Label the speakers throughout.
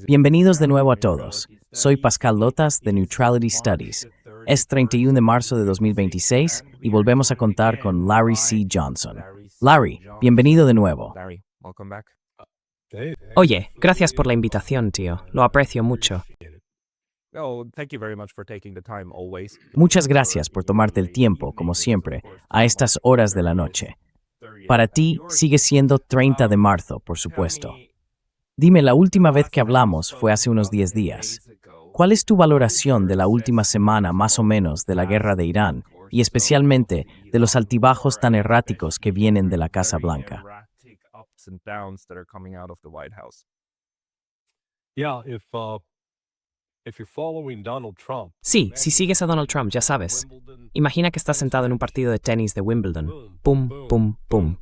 Speaker 1: Bienvenidos de nuevo a todos. Soy Pascal Lotas de Neutrality Studies. Es 31 de marzo de 2026 y volvemos a contar con Larry C. Johnson. Larry, bienvenido de nuevo.
Speaker 2: Oye, gracias por la invitación, tío. Lo aprecio mucho.
Speaker 1: Muchas gracias por tomarte el tiempo, como siempre, a estas horas de la noche. Para ti, sigue siendo 30 de marzo, por supuesto. Dime, la última vez que hablamos fue hace unos 10 días. ¿Cuál es tu valoración de la última semana, más o menos, de la guerra de Irán, y especialmente de los altibajos tan erráticos que vienen de la Casa Blanca?
Speaker 2: Sí, si sigues a Donald Trump, ya sabes. Imagina que estás sentado en un partido de tenis de Wimbledon. Pum, pum, pum.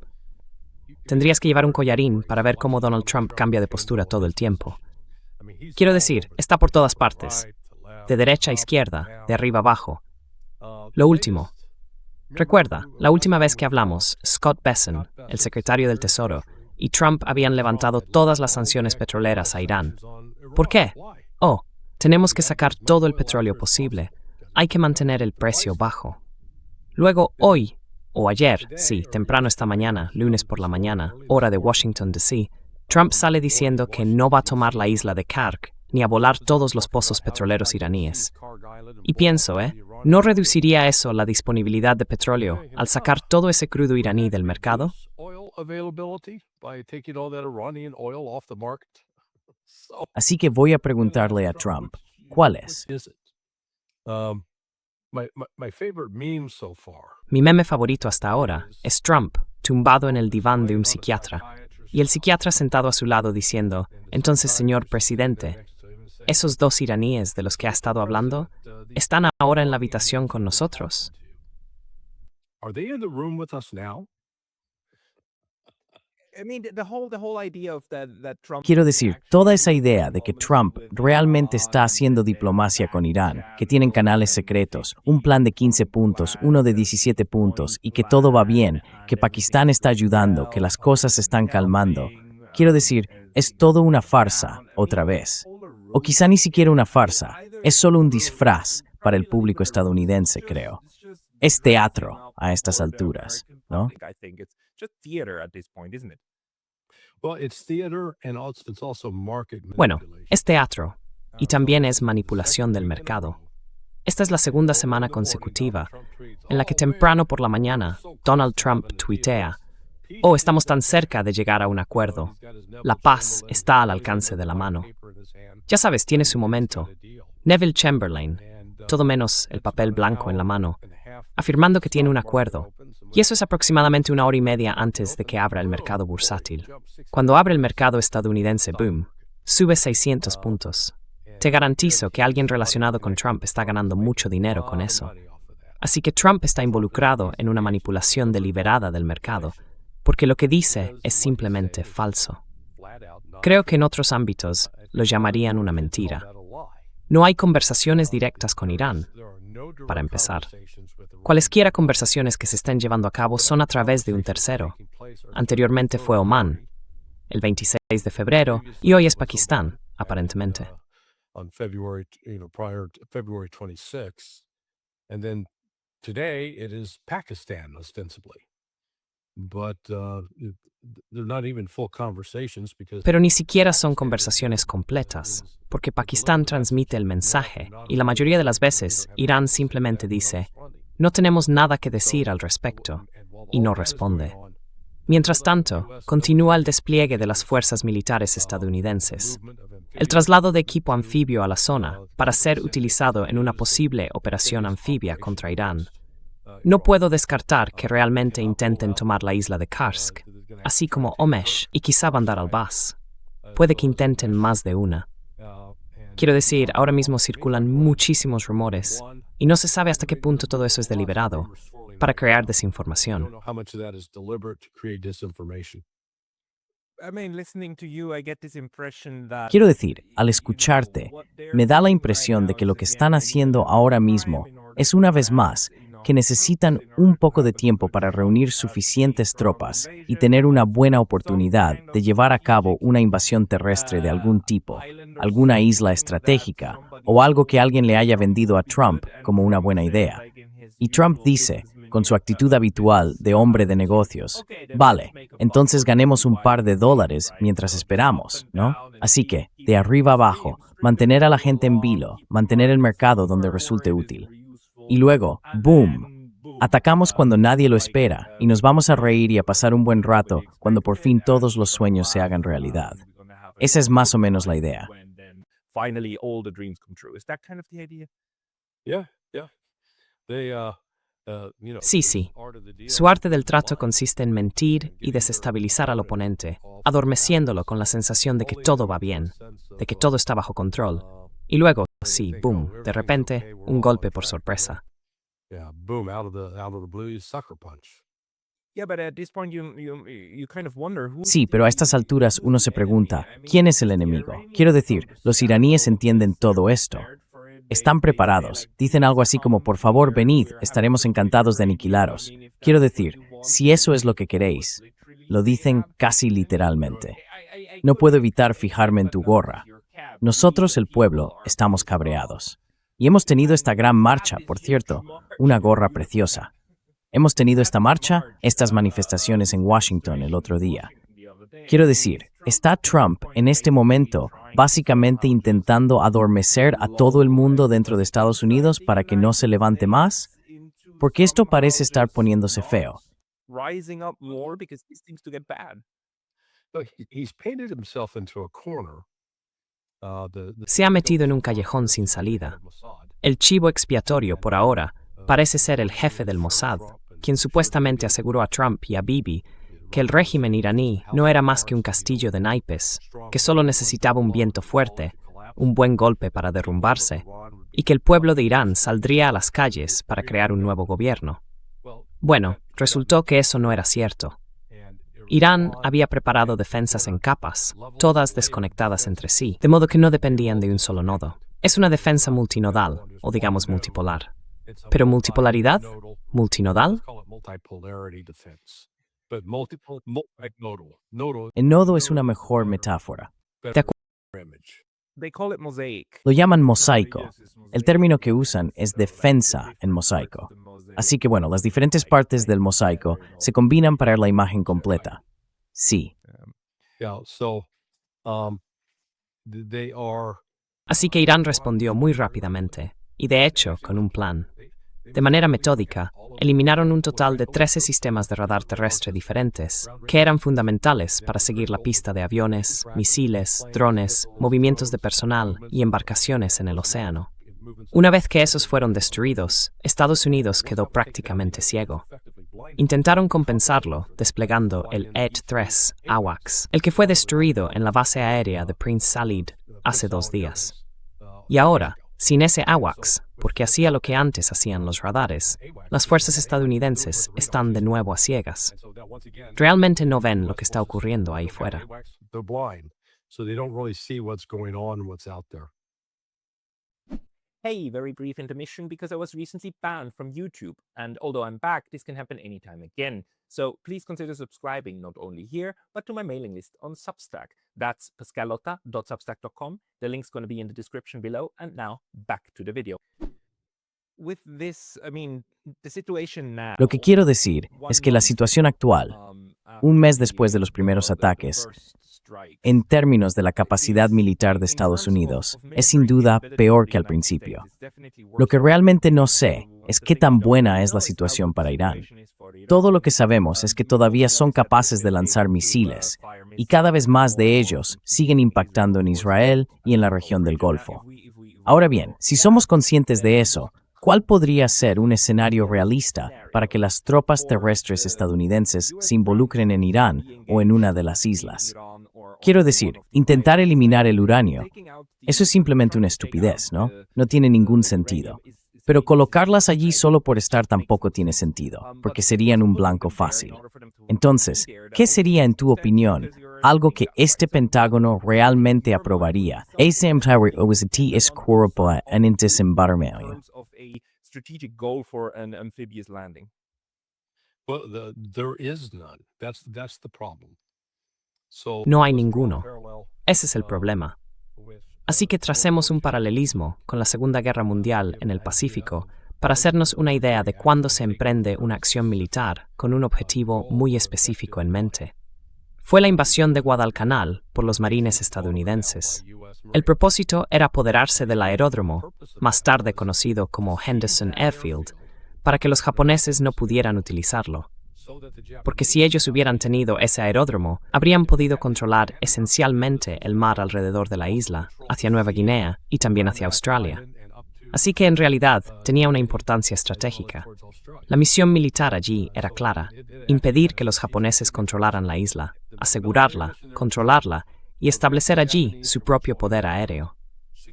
Speaker 2: Tendrías que llevar un collarín para ver cómo Donald Trump cambia de postura todo el tiempo. Quiero decir, está por todas partes. De derecha a izquierda, de arriba a abajo. Lo último. Recuerda, la última vez que hablamos, Scott Bessent, el secretario del Tesoro, y Trump habían levantado todas las sanciones petroleras a Irán. ¿Por qué? Oh, tenemos que sacar todo el petróleo posible. Hay que mantener el precio bajo. Luego, hoy, o ayer, sí, temprano esta mañana, lunes por la mañana, hora de Washington, D.C., Trump sale diciendo que no va a tomar la isla de Karg ni a volar todos los pozos petroleros iraníes. Y pienso, ¿no reduciría eso la disponibilidad de petróleo al sacar todo ese crudo iraní del mercado?
Speaker 1: Así que voy a preguntarle a Trump, ¿cuál es?
Speaker 2: Mi meme favorito hasta ahora es Trump, tumbado en el diván de un psiquiatra, y el psiquiatra sentado a su lado diciendo, entonces, señor presidente, esos dos iraníes de los que ha estado hablando están ahora en la habitación con nosotros.
Speaker 1: Quiero decir, toda esa idea de que Trump realmente está haciendo diplomacia con Irán, que tienen canales secretos, un plan de 15 puntos, uno de 17 puntos, y que todo va bien, que Pakistán está ayudando, que las cosas se están calmando. Quiero decir, es todo una farsa, otra vez. O quizá ni siquiera una farsa, es solo un disfraz para el público estadounidense, creo. Es teatro a estas alturas, ¿no?
Speaker 2: Bueno, es teatro y también es manipulación del mercado. Esta es la segunda semana consecutiva en la que temprano por la mañana Donald Trump tuitea: «Oh, estamos tan cerca de llegar a un acuerdo. La paz está al alcance de la mano». Ya sabes, tiene su momento. Neville Chamberlain, todo menos el papel blanco en la mano, afirmando que tiene un acuerdo. Y eso es aproximadamente una hora y media antes de que abra el mercado bursátil. Cuando abre el mercado estadounidense, boom, sube 600 puntos. Te garantizo que alguien relacionado con Trump está ganando mucho dinero con eso. Así que Trump está involucrado en una manipulación deliberada del mercado, porque lo que dice es simplemente falso. Creo que en otros ámbitos lo llamarían una mentira. No hay conversaciones directas con Irán, para empezar. Cualesquiera conversaciones que se estén llevando a cabo son a través de un tercero. Anteriormente fue Omán, el 26 de febrero, y hoy es Pakistán, aparentemente. Pero ni siquiera son conversaciones completas, porque Pakistán transmite el mensaje y la mayoría de las veces Irán simplemente dice, no tenemos nada que decir al respecto, y no responde. Mientras tanto, continúa el despliegue de las fuerzas militares estadounidenses. El traslado de equipo anfibio a la zona para ser utilizado en una posible operación anfibia contra Irán. No puedo descartar que realmente intenten tomar la isla de Karsk, así como Homesh y quizá Bandar al-Abbas. Puede que intenten más de una. Quiero decir, ahora mismo circulan muchísimos rumores y no se sabe hasta qué punto todo eso es deliberado para crear desinformación.
Speaker 1: Quiero decir, al escucharte, me da la impresión de que lo que están haciendo ahora mismo es una vez más que necesitan un poco de tiempo para reunir suficientes tropas y tener una buena oportunidad de llevar a cabo una invasión terrestre de algún tipo, alguna isla estratégica o algo que alguien le haya vendido a Trump como una buena idea. Y Trump dice, con su actitud habitual de hombre de negocios, vale, entonces ganemos un par de dólares mientras esperamos, ¿no? Así que, de arriba abajo, mantener a la gente en vilo, mantener el mercado donde resulte útil. Y luego, ¡boom! Atacamos cuando nadie lo espera y nos vamos a reír y a pasar un buen rato cuando por fin todos los sueños se hagan realidad. Esa es más o menos la idea.
Speaker 2: Sí, sí. Su arte del trato consiste en mentir y desestabilizar al oponente, adormeciéndolo con la sensación de que todo va bien, de que todo está bajo control. Y luego, sí, boom, de repente, un golpe por sorpresa.
Speaker 1: Sí, pero a estas alturas uno se pregunta, ¿quién es el enemigo? Quiero decir, los iraníes entienden todo esto. Están preparados. Dicen algo así como, por favor, venid, estaremos encantados de aniquilaros. Quiero decir, si eso es lo que queréis, lo dicen casi literalmente. No puedo evitar fijarme en tu gorra. Nosotros, el pueblo, estamos cabreados. Y hemos tenido esta gran marcha, por cierto, una gorra preciosa. Hemos tenido esta marcha, estas manifestaciones en Washington el otro día. Quiero decir, ¿está Trump en este momento básicamente intentando adormecer a todo el mundo dentro de Estados Unidos para que no se levante más? Porque esto parece estar poniéndose feo.
Speaker 2: Se ha metido en un callejón sin salida. El chivo expiatorio, por ahora, parece ser el jefe del Mossad, quien supuestamente aseguró a Trump y a Bibi que el régimen iraní no era más que un castillo de naipes, que solo necesitaba un viento fuerte, un buen golpe para derrumbarse, y que el pueblo de Irán saldría a las calles para crear un nuevo gobierno. Bueno, resultó que eso no era cierto. Irán había preparado defensas en capas, todas desconectadas entre sí, de modo que no dependían de un solo nodo. Es una defensa multinodal, o digamos multipolar. ¿Pero multipolaridad? ¿Multinodal?
Speaker 1: El nodo es una mejor metáfora.
Speaker 2: De acuerdo.
Speaker 1: Lo llaman mosaico. El término que usan es defensa en mosaico. Así que bueno, las diferentes partes del mosaico se combinan para la imagen completa. Sí.
Speaker 2: Así que Irán respondió muy rápidamente, y de hecho con un plan. De manera metódica, eliminaron un total de 13 sistemas de radar terrestre diferentes, que eran fundamentales para seguir la pista de aviones, misiles, drones, movimientos de personal y embarcaciones en el océano. Una vez que esos fueron destruidos, Estados Unidos quedó prácticamente ciego. Intentaron compensarlo desplegando el ED-3 AWACS, el que fue destruido en la base aérea de Prince Salid hace 2 días. Y ahora, sin ese AWACS, porque hacía lo que antes hacían los radares, las fuerzas estadounidenses están de nuevo a ciegas. Realmente no ven lo que está ocurriendo ahí fuera.
Speaker 3: Hey, very brief intermission because I was recently banned from YouTube, and although I'm back, this can happen anytime again. So please consider subscribing not only here, but to my mailing list on Substack. That's pascalotta.substack.com. The link's going to be in the description below, and now back to the video. With this, the situation now.
Speaker 1: Lo que quiero decir es que la situación actual, un mes después de los primeros ataques, en términos de la capacidad militar de Estados Unidos, es sin duda peor que al principio. Lo que realmente no sé es qué tan buena es la situación para Irán. Todo lo que sabemos es que todavía son capaces de lanzar misiles, y cada vez más de ellos siguen impactando en Israel y en la región del Golfo. Ahora bien, si somos conscientes de eso, ¿cuál podría ser un escenario realista para que las tropas terrestres estadounidenses se involucren en Irán o en una de las islas? Quiero decir, intentar eliminar el uranio, eso es simplemente una estupidez, ¿no? No tiene ningún sentido. Pero colocarlas allí solo por estar tampoco tiene sentido, porque serían un blanco fácil. Entonces, ¿qué sería, en tu opinión, algo que este Pentágono realmente aprobaría. Ese es culpa en desembarco.
Speaker 3: terms of a strategic goal for an amphibious landing?
Speaker 4: Well, there is none. That's the problem. So
Speaker 2: No hay
Speaker 4: let's draw a
Speaker 2: ninguno.
Speaker 4: parallel,
Speaker 2: Ese es el problema.
Speaker 4: with,
Speaker 2: Así que tracemos un paralelismo con la Segunda Guerra Mundial en el Pacífico para hacernos una idea de cuándo se emprende una acción militar con un objetivo muy específico en mente. Fue la invasión de Guadalcanal por los marines estadounidenses. El propósito era apoderarse del aeródromo, más tarde conocido como Henderson Airfield, para que los japoneses no pudieran utilizarlo. Porque si ellos hubieran tenido ese aeródromo, habrían podido controlar esencialmente el mar alrededor de la isla, hacia Nueva Guinea y también hacia Australia. Así que en realidad tenía una importancia estratégica. La misión militar allí era clara: impedir que los japoneses controlaran la isla, asegurarla, controlarla y establecer allí su propio poder aéreo.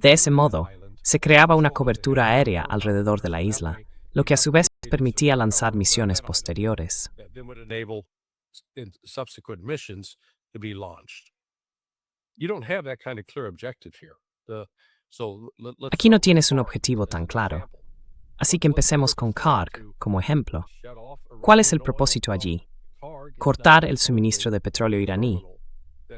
Speaker 2: De ese modo, se creaba una cobertura aérea alrededor de la isla, lo que a su vez permitía lanzar misiones posteriores.
Speaker 4: that then would enable subsequent missions to be launched. You don't have that kind of clear objective here. Let's
Speaker 2: Aquí no
Speaker 4: start
Speaker 2: tienes un
Speaker 4: with
Speaker 2: objetivo
Speaker 4: Carg
Speaker 2: tan
Speaker 4: as an
Speaker 2: claro.
Speaker 4: example.
Speaker 2: Así que empecemos con Carg como ejemplo. ¿Cuál es el propósito allí? Cortar el suministro de petróleo iraní.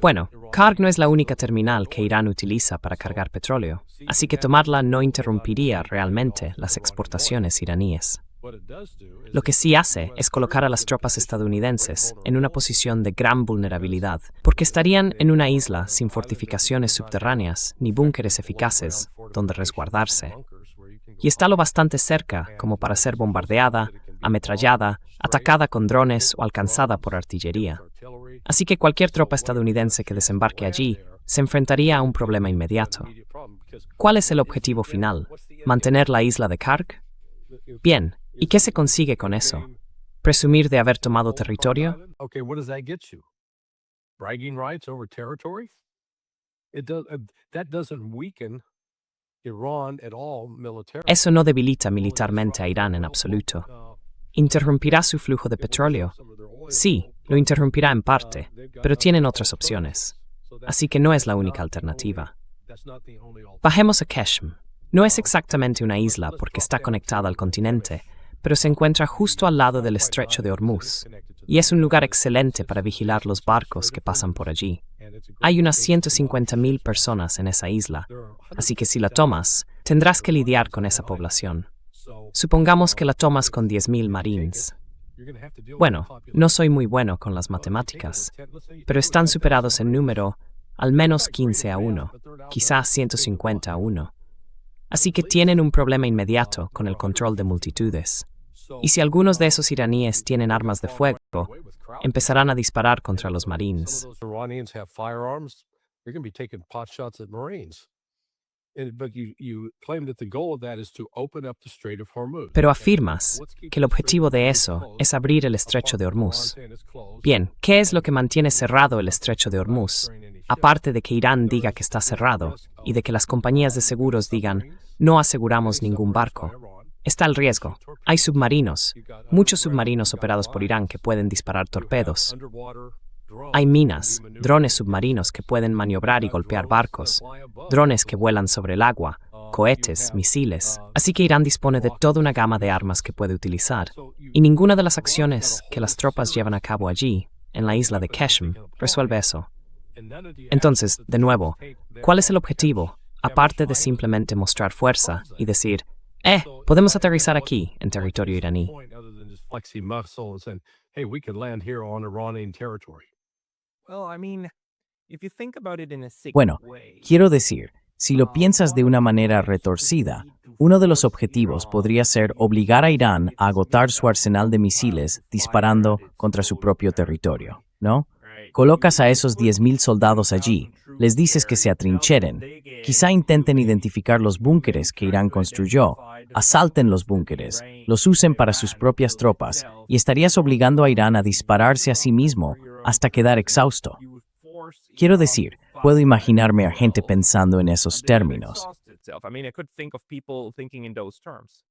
Speaker 2: Bueno, Carg no es la única terminal que Irán utiliza para cargar petróleo, así que tomarla no interrumpiría realmente las exportaciones iraníes. Lo que sí hace es colocar a las tropas estadounidenses en una posición de gran vulnerabilidad, porque estarían en una isla sin fortificaciones subterráneas ni búnkeres eficaces donde resguardarse. Y está lo bastante cerca como para ser bombardeada, ametrallada, atacada con drones o alcanzada por artillería. Así que cualquier tropa estadounidense que desembarque allí se enfrentaría a un problema inmediato. ¿Cuál es el objetivo final? ¿Mantener la isla de Carg? Bien, ¿y qué se consigue con eso? ¿Presumir de haber tomado territorio?
Speaker 4: Okay, what does that get you? Bragging rights over territory? That doesn't weaken Iran at all militarily.
Speaker 2: Eso no debilita militarmente a Irán en absoluto. ¿Interrumpirá su flujo de petróleo? Sí, lo interrumpirá en parte, pero tienen otras opciones. Así que no es la única alternativa. Bajemos a Keshm. No es exactamente una isla porque está conectada al continente, pero se encuentra justo al lado del estrecho de Hormuz, y es un lugar excelente para vigilar los barcos que pasan por allí. Hay unas 150.000 personas en esa isla, así que si la tomas, tendrás que lidiar con esa población. Supongamos que la tomas con 10.000 marines. Bueno, no soy muy bueno con las matemáticas, pero están superados en número al menos 15-1, quizás 150-1. Así que tienen un problema inmediato con el control de multitudes. Y si algunos de esos iraníes tienen armas de fuego, empezarán a disparar contra los marines.
Speaker 4: Some of those Iranians have firearms. They're going to be taking pot shots at Marines. But you claim that the goal of that is to open up the Strait of Hormuz.
Speaker 2: Pero afirmas que el objetivo de eso es abrir el estrecho de Hormuz. Bien, ¿qué es lo que mantiene cerrado el estrecho de Hormuz? Aparte de que Irán diga que está cerrado y de que las compañías de seguros digan, no aseguramos ningún barco. Está el riesgo. Hay submarinos, muchos submarinos operados por Irán que pueden disparar torpedos. Hay minas, drones submarinos que pueden maniobrar y golpear barcos, drones que vuelan sobre el agua, cohetes, misiles. Así que Irán dispone de toda una gama de armas que puede utilizar, y ninguna de las acciones que las tropas llevan a cabo allí, en la isla de Keshm, resuelve eso. Entonces, de nuevo, ¿cuál es el objetivo, aparte de simplemente mostrar fuerza y decir, podemos aterrizar aquí, en territorio iraní?
Speaker 4: Flexing muscle and saying, hey, we can land here on Iranian territory.
Speaker 3: Well, I mean, if you think about it in a sick
Speaker 1: Bueno,
Speaker 3: way,
Speaker 1: quiero decir, si lo piensas de una manera retorcida, uno de los objetivos podría ser obligar a Irán a agotar su arsenal de misiles disparando contra su propio territorio, ¿no? Colocas a esos 10.000 soldados allí, les dices que se atrincheren, quizá intenten identificar los búnkeres que Irán construyó, asalten los búnkeres, los usen para sus propias tropas, y estarías obligando a Irán a dispararse a sí mismo hasta quedar exhausto. Quiero decir, puedo imaginarme a gente pensando en esos términos.
Speaker 3: I mean, I could think of people thinking in those terms.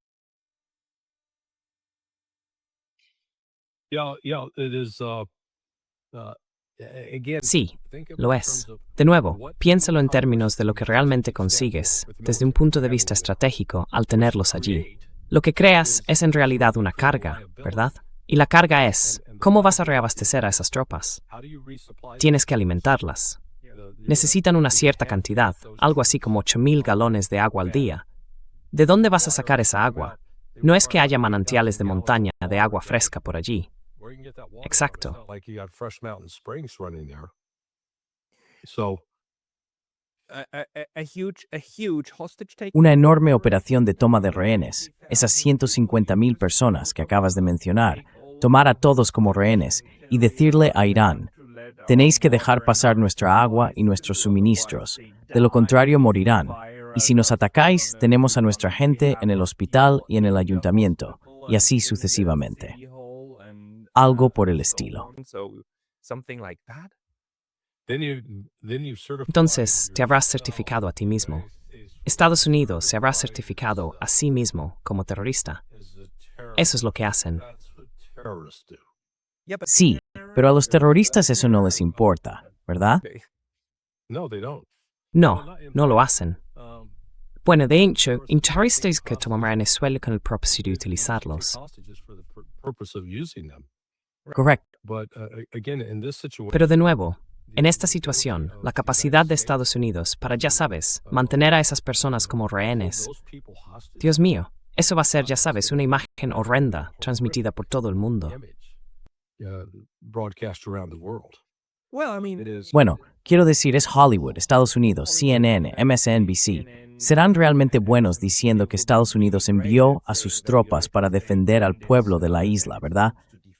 Speaker 4: Yeah, it is. Again,
Speaker 2: Sí,
Speaker 4: think of it
Speaker 2: lo
Speaker 4: in
Speaker 2: es.
Speaker 4: terms of
Speaker 2: De nuevo,
Speaker 4: what
Speaker 2: piénsalo en
Speaker 4: you
Speaker 2: términos de lo que realmente consigues, desde un punto de vista estratégico, al tenerlos allí. Lo que creas es en realidad una carga, ¿verdad? Y la carga es, ¿cómo vas a reabastecer a esas tropas?
Speaker 4: how do you resupply
Speaker 2: Tienes que alimentarlas.
Speaker 4: the-
Speaker 2: Necesitan una cierta cantidad, algo así como 8,000 galones de agua al día. ¿De dónde vas a sacar esa agua? No es que haya manantiales de montaña de agua fresca por allí.
Speaker 4: where you can get that water from.
Speaker 2: Exacto.
Speaker 4: It's not like you got Fresh Mountain Springs running there. So
Speaker 3: A huge hostage taking.
Speaker 1: Una enorme operación de toma de rehenes, esas 150.000 personas que acabas de mencionar, tomar a todos como rehenes y decirle a Irán, tenéis que dejar pasar nuestra agua y nuestros suministros, de lo contrario morirán, y si nos atacáis, tenemos a nuestra gente en el hospital y en el ayuntamiento, y así sucesivamente. Algo por el estilo.
Speaker 3: So something like that.
Speaker 4: then you certify
Speaker 2: Entonces, te habrás
Speaker 4: yourself
Speaker 2: certificado a ti mismo.
Speaker 4: as
Speaker 2: Estados Unidos se habrá certificado a sí mismo como terrorista.
Speaker 4: a terrorist.
Speaker 2: Eso es lo que hacen.
Speaker 4: That's what terrorists do.
Speaker 3: Yeah, but
Speaker 1: Sí, pero a los terroristas eso no les importa, ¿verdad?
Speaker 4: No, they don't.
Speaker 2: No, no lo hacen.
Speaker 4: Um,
Speaker 2: Bueno, de hecho, hay terroristas que toman Venezuela con el propósito de utilizarlos.
Speaker 4: hostages for the purpose of using them.
Speaker 1: Correcto.
Speaker 4: But again, in this situation,
Speaker 2: Pero de nuevo, en esta situación, la capacidad de Estados Unidos para, ya sabes, mantener a esas personas como rehenes.
Speaker 4: those people hostage
Speaker 2: Dios mío, eso va a ser, ya sabes, una imagen horrenda transmitida por todo el mundo.
Speaker 4: image broadcast around the world.
Speaker 3: well, I mean,
Speaker 4: It is.
Speaker 1: Bueno, quiero decir, es Hollywood, Estados Unidos, CNN, MSNBC. ¿Serán realmente buenos diciendo que Estados Unidos envió a sus tropas para defender al pueblo de la isla, verdad?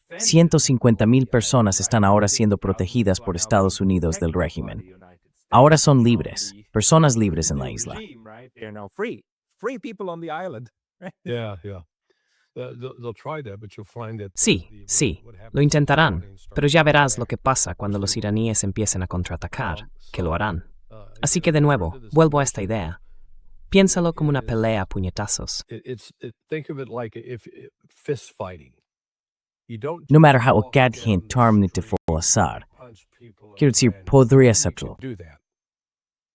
Speaker 1: 150.000 personas están ahora siendo protegidas por Estados Unidos del régimen. Ahora son libres, personas libres en la isla.
Speaker 3: They're now free people on the island.
Speaker 4: Yeah, yeah. They'll try that, but you'll find that.
Speaker 2: Sí, sí, lo intentarán, pero ya verás lo que pasa cuando los iraníes empiecen a contraatacar, que lo harán. Así que de nuevo, vuelvo a esta idea. Piénsalo como una pelea a puñetazos.
Speaker 4: Think of it like fist fighting. You don't
Speaker 1: No matter how Gadhint Tarmnit Asar.
Speaker 4: punch people
Speaker 1: Quiero decir,
Speaker 4: and
Speaker 1: podría
Speaker 4: you
Speaker 1: hacerlo.
Speaker 4: can do that.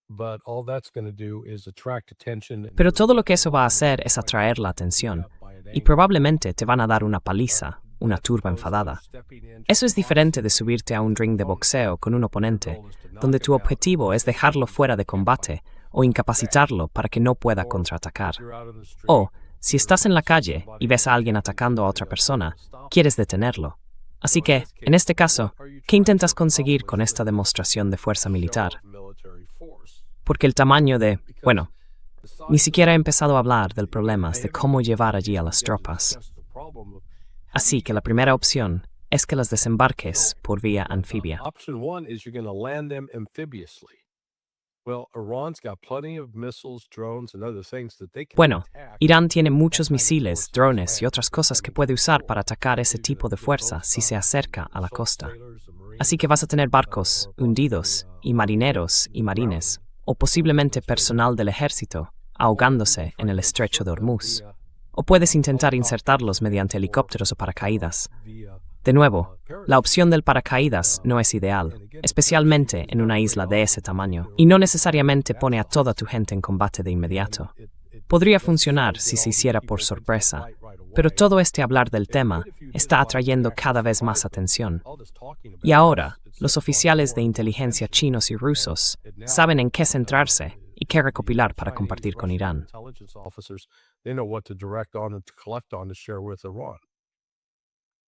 Speaker 4: But all that's going to do is attract attention. and
Speaker 2: Pero todo lo que eso va a hacer es atraer la atención, y probablemente te van a dar una paliza, una turba enfadada. Eso es diferente de subirte a un ring de boxeo con un oponente, donde tu objetivo es dejarlo fuera de combate o incapacitarlo para que no pueda contraatacar. O, si estás en la calle y ves a alguien atacando a otra persona, quieres detenerlo. Así que, en este caso, ¿qué intentas conseguir con esta demostración de fuerza militar? Porque el tamaño de, bueno, ni siquiera he empezado a hablar del problema de cómo llevar allí a las tropas. Así que la primera opción es que las desembarques por vía anfibia.
Speaker 4: Option one is you're going to land them amphibiously. Well, Iran's got plenty of missiles, drones, and other things that they can
Speaker 2: Bueno,
Speaker 4: attack.
Speaker 2: Irán tiene muchos misiles, drones y otras cosas que puede usar para atacar ese tipo de fuerza si se acerca a la costa. Así que vas a tener barcos hundidos y marineros y marines, o posiblemente personal del ejército, ahogándose en el estrecho de Hormuz. O puedes intentar insertarlos mediante helicópteros o paracaídas. De nuevo, la opción del paracaídas no es ideal, especialmente en una isla de ese tamaño, y no necesariamente pone a toda tu gente en combate de inmediato. Podría funcionar si se hiciera por sorpresa, pero todo este hablar del tema está atrayendo cada vez más atención. Y ahora, los oficiales de inteligencia chinos y rusos saben en qué centrarse y qué recopilar para compartir con Irán.
Speaker 4: Intelligence officers, they know what to direct on and to collect on to share with Iran.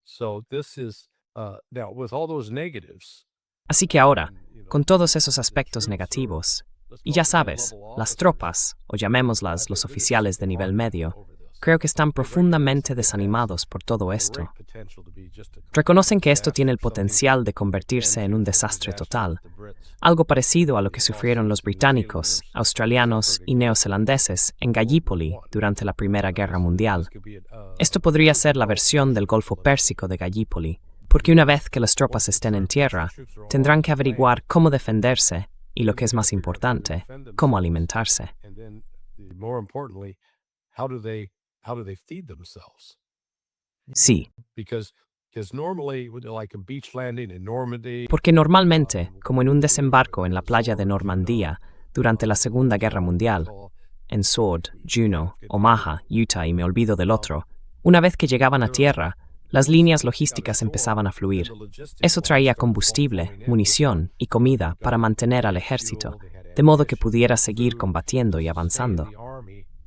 Speaker 4: So this is now with all those negatives.
Speaker 2: Así que ahora, con todos esos aspectos negativos, y ya sabes, las tropas, o llamémoslas los oficiales de nivel medio, creo que están profundamente desanimados por todo esto. Reconocen que esto tiene el potencial de convertirse en un desastre total, algo parecido a lo que sufrieron los británicos, australianos y neozelandeses en Gallipoli durante la Primera Guerra Mundial. Esto podría ser la versión del Golfo Pérsico de Gallipoli, porque una vez que las tropas estén en tierra, tendrán que averiguar cómo defenderse y, lo que es más importante, cómo alimentarse.
Speaker 4: And then, more importantly, how do they feed themselves?
Speaker 1: Sí,
Speaker 4: Because Because normally, like a beach landing in Normandy,
Speaker 2: Porque normalmente, como en un desembarco en la playa de Normandía durante la Segunda Guerra Mundial, en Sword, Juno, Omaha, Utah y me olvido del otro, una vez que llegaban a tierra, las líneas logísticas empezaban a fluir. Eso traía combustible, munición y comida para mantener al ejército, de modo que pudiera seguir combatiendo y avanzando.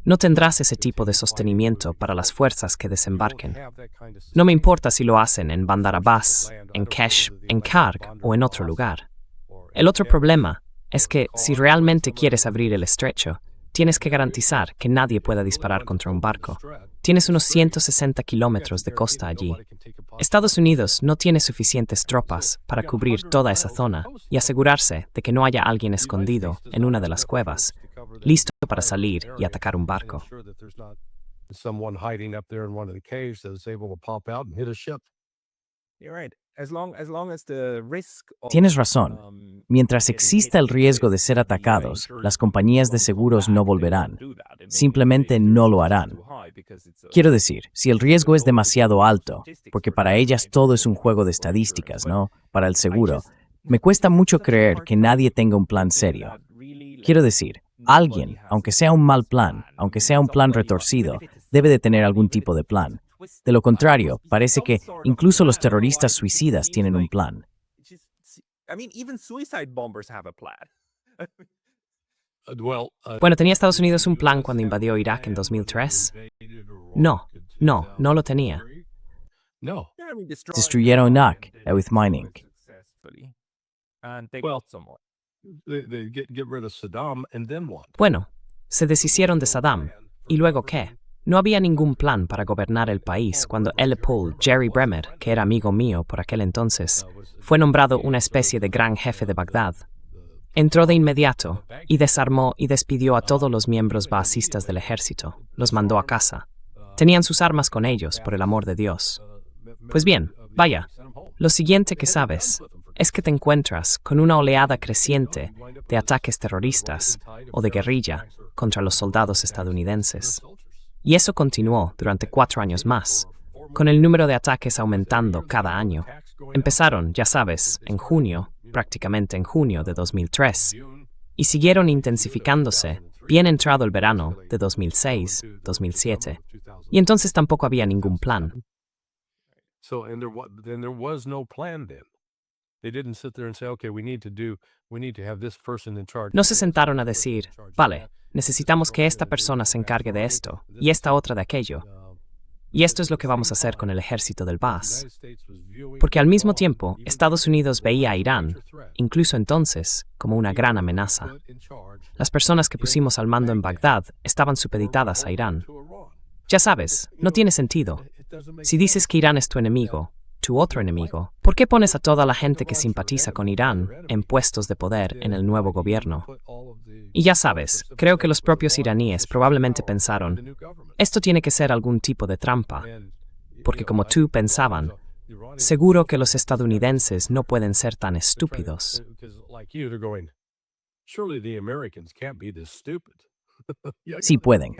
Speaker 2: No tendrás ese tipo de sostenimiento para las fuerzas que desembarquen. No me importa si lo hacen en Bandar Abbas, en Kesh, en Karg o en otro lugar. El otro problema es que si realmente quieres abrir el estrecho, tienes que garantizar que nadie pueda disparar contra un barco. Tienes unos 160 kilómetros de costa allí. Estados Unidos no tiene suficientes tropas para cubrir toda esa zona y asegurarse de que no haya alguien escondido en una de las cuevas, listo para salir y atacar un barco.
Speaker 4: someone hiding up there in one of the caves that is able to pop out and hit a ship.
Speaker 3: You're right. As long as the risk of,
Speaker 1: Tienes razón. Mientras exista el riesgo de ser atacados, las compañías de seguros no volverán. Simplemente no lo harán. Quiero decir, si el riesgo es demasiado alto, porque para ellas todo es un juego de estadísticas, ¿no? Para el seguro, me cuesta mucho creer que nadie tenga un plan serio. Quiero decir, alguien, aunque sea un mal plan, aunque sea un plan retorcido, debe de tener algún tipo de plan. De lo contrario, parece que incluso los terroristas suicidas tienen un plan.
Speaker 3: I mean, even suicide bombers have a plan.
Speaker 2: Bueno, ¿tenía Estados Unidos un plan cuando invadió Irak en 2003? No lo tenía.
Speaker 4: No.
Speaker 3: Yeah, I mean,
Speaker 1: Destruyeron Irak with mining.
Speaker 3: successfully. And they
Speaker 4: Well,
Speaker 3: got some more.
Speaker 4: They get rid of Saddam and then what?
Speaker 2: Bueno, se deshicieron de Saddam. ¿Y luego qué? No había ningún plan para gobernar el país cuando Paul Jerry Bremer, que era amigo mío por aquel entonces, fue nombrado una especie de gran jefe de Bagdad. Entró de inmediato y desarmó y despidió a todos los miembros baasistas del ejército. Los mandó a casa. Tenían sus armas con ellos, por el amor de Dios. Pues bien, vaya, lo siguiente que sabes es que te encuentras con una oleada creciente de ataques terroristas o de guerrilla contra los soldados estadounidenses. Y eso continuó durante 4 años más, con el número de ataques aumentando cada año. Empezaron, ya sabes, en junio, prácticamente en junio de 2003, y siguieron intensificándose bien entrado el verano de 2006, 2007. Y entonces tampoco había ningún plan.
Speaker 4: So then there was no plan then. They didn't sit there and say, okay, we need to have this person in charge.
Speaker 2: No se sentaron a decir, vale, necesitamos que esta persona se encargue de esto, y esta otra de aquello. Y esto es lo que vamos a hacer con el ejército del Baas. Porque al mismo tiempo, Estados Unidos veía a Irán, incluso entonces, como una gran amenaza. Las personas que pusimos al mando en Bagdad estaban supeditadas a Irán. Ya sabes, no tiene sentido. Si dices que Irán es tu enemigo, tu otro enemigo, ¿por qué pones a toda la gente que simpatiza con Irán en puestos de poder en el nuevo gobierno? Y ya sabes, creo que los propios iraníes probablemente pensaron, esto tiene que ser algún tipo de trampa, porque como tú pensaban, seguro que los estadounidenses no pueden ser tan estúpidos.
Speaker 1: Sí pueden.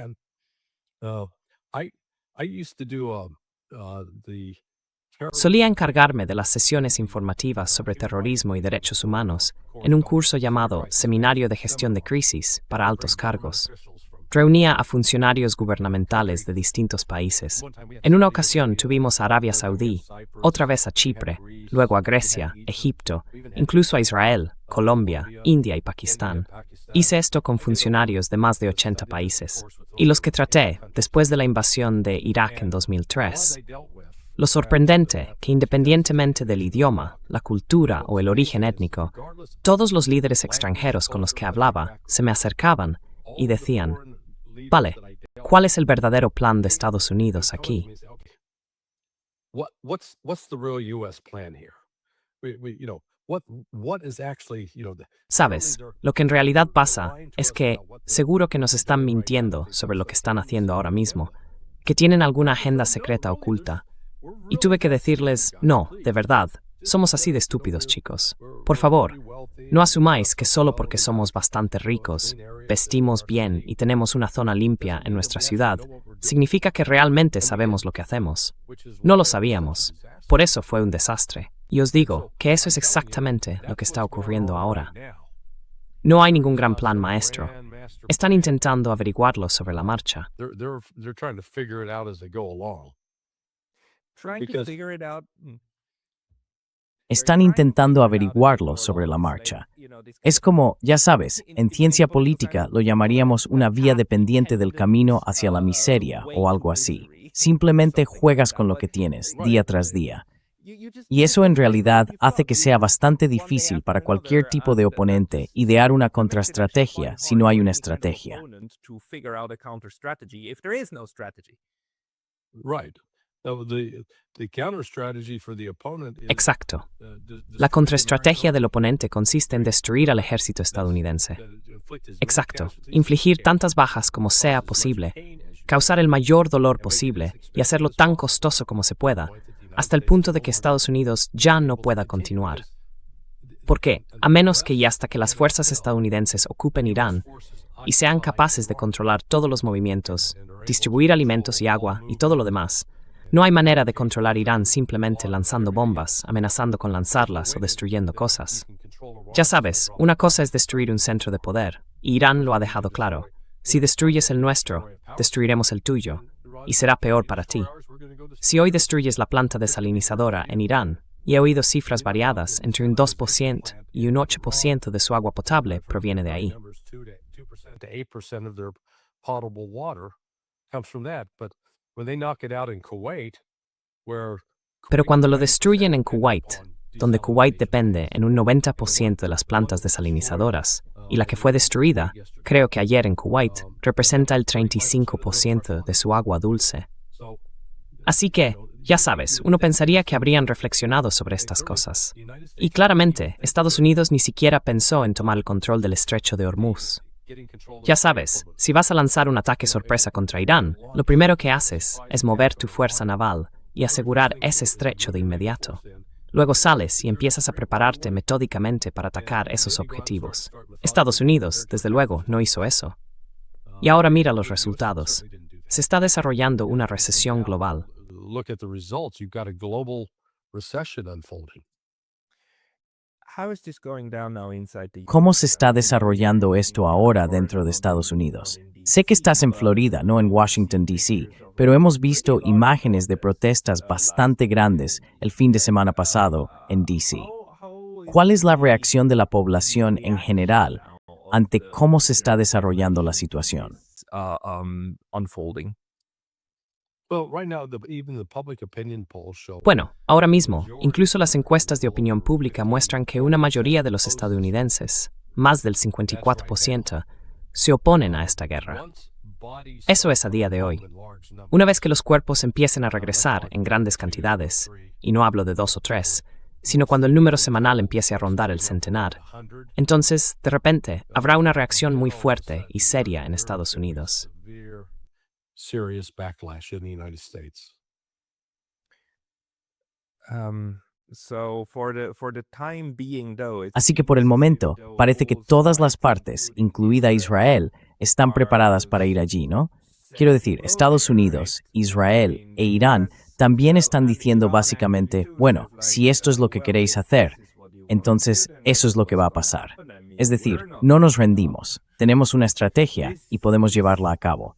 Speaker 2: Solía encargarme de las sesiones informativas sobre terrorismo y derechos humanos en un curso llamado Seminario de Gestión de Crisis para altos cargos. Reunía a funcionarios gubernamentales de distintos países. En una ocasión tuvimos a Arabia Saudí, otra vez a Chipre, luego a Grecia, Egipto, incluso a Israel, Colombia, India y Pakistán. Hice esto con funcionarios de más de 80 países. Y los que traté después de la invasión de Irak en 2003. Lo sorprendente que independientemente del idioma, la cultura o el origen étnico, todos los líderes extranjeros con los que hablaba se me acercaban y decían, vale, ¿cuál es el verdadero plan de Estados Unidos aquí? Sabes, lo que en realidad pasa es que seguro que nos están mintiendo sobre lo que están haciendo ahora mismo, que tienen alguna agenda secreta oculta. Y tuve que decirles, no, de verdad, somos así de estúpidos, chicos. Por favor, no asumáis que solo porque somos bastante ricos, vestimos bien y tenemos una zona limpia en nuestra ciudad, significa que realmente sabemos lo que hacemos. No lo sabíamos. Por eso fue un desastre. Y os digo que eso es exactamente lo que está ocurriendo ahora. No hay ningún gran plan maestro. Están intentando averiguarlo sobre la marcha.
Speaker 4: They're trying to figure it out as they go along.
Speaker 3: Trying to
Speaker 4: Because-
Speaker 3: figure it out.
Speaker 1: Están intentando averiguarlo sobre la marcha. Es como, ya sabes, en ciencia política lo llamaríamos una vía dependiente del camino hacia la miseria o algo así. Simplemente juegas con lo que tienes, día tras día. Y eso en realidad hace que sea bastante difícil para cualquier tipo de oponente idear una contraestrategia si no hay una estrategia.
Speaker 4: Right. So the counter strategy for the opponent is
Speaker 2: Exacto. La contraestrategia del oponente consiste en destruir al ejército estadounidense. Exacto. Infligir tantas bajas como sea posible, causar el mayor dolor posible y hacerlo tan costoso como se pueda, hasta el punto de que Estados Unidos ya no pueda continuar. ¿Por qué? A menos que y hasta que las fuerzas estadounidenses ocupen Irán y sean capaces de controlar todos los movimientos, distribuir alimentos y agua y todo lo demás, no hay manera de controlar Irán simplemente lanzando bombas, amenazando con lanzarlas o destruyendo cosas. Ya sabes, una cosa es destruir un centro de poder, y Irán lo ha dejado claro. Si destruyes el nuestro, destruiremos el tuyo, y será peor para ti. Si hoy destruyes la planta desalinizadora en Irán, y he oído cifras variadas, entre un 2% y un 8% de su agua potable proviene de ahí.
Speaker 4: 2% to 8% of their potable water comes from that. But when they knock it out in Kuwait, where
Speaker 2: Pero cuando lo destruyen en Kuwait, donde Kuwait depende en un 90% de las plantas desalinizadoras, y la que fue destruida, creo que ayer en Kuwait, representa el 35% de su agua dulce. Así que, ya sabes, uno pensaría que habrían reflexionado sobre estas cosas. Y claramente, Estados Unidos ni siquiera pensó en tomar el control del estrecho de Hormuz. Ya sabes, si vas a lanzar un ataque sorpresa contra Irán, lo primero que haces es mover tu fuerza naval y asegurar ese estrecho de inmediato. Luego sales y empiezas a prepararte metódicamente para atacar esos objetivos. Estados Unidos, desde luego, no hizo eso. Y ahora mira los resultados. Se está desarrollando una recesión global.
Speaker 4: look at the results, you've got a global recession unfolding.
Speaker 1: ¿Cómo se está desarrollando esto ahora dentro de Estados Unidos? Sé que estás en Florida, no en Washington, D.C., pero hemos visto imágenes de protestas bastante grandes el fin de semana pasado en D.C. ¿Cuál es la reacción de la población en general ante cómo se está desarrollando la situación?
Speaker 4: Well, right now, even the public opinion polls show
Speaker 2: Bueno, ahora mismo, incluso las encuestas de opinión pública muestran que una mayoría de los estadounidenses, más del 54%, se oponen a esta guerra. Eso es a día de hoy. Una vez que los cuerpos empiecen a regresar en grandes cantidades, y no hablo de 2 o 3, sino cuando el número semanal empiece a rondar el centenar, entonces, de repente, habrá una reacción muy fuerte y seria en Estados Unidos.
Speaker 4: serious backlash in the United States.
Speaker 1: Así que por el momento, parece que todas las partes, incluida Israel, están preparadas para ir allí, ¿no? Quiero decir, Estados Unidos, Israel e Irán también están diciendo básicamente, bueno, si esto es lo que queréis hacer, entonces eso es lo que va a pasar. Es decir, no nos rendimos, tenemos una estrategia y podemos llevarla a cabo.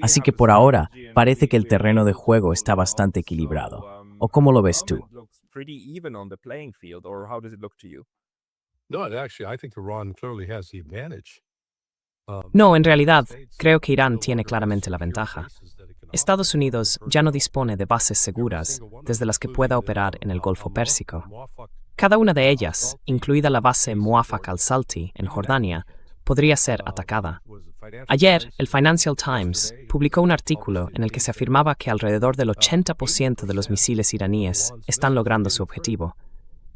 Speaker 1: Así que por ahora, parece que el terreno de juego está bastante equilibrado. ¿O cómo lo ves tú?
Speaker 4: No, actually, I think Iran clearly has the advantage.
Speaker 2: No, en realidad, creo que Irán tiene claramente la ventaja. Estados Unidos ya no dispone de bases seguras desde las que pueda operar en el Golfo Pérsico. Cada una de ellas, incluida la base Muwafaq al-Salti en Jordania, podría ser atacada. Ayer, el Financial Times publicó un artículo en el que se afirmaba que alrededor del 80% de los misiles iraníes están logrando su objetivo.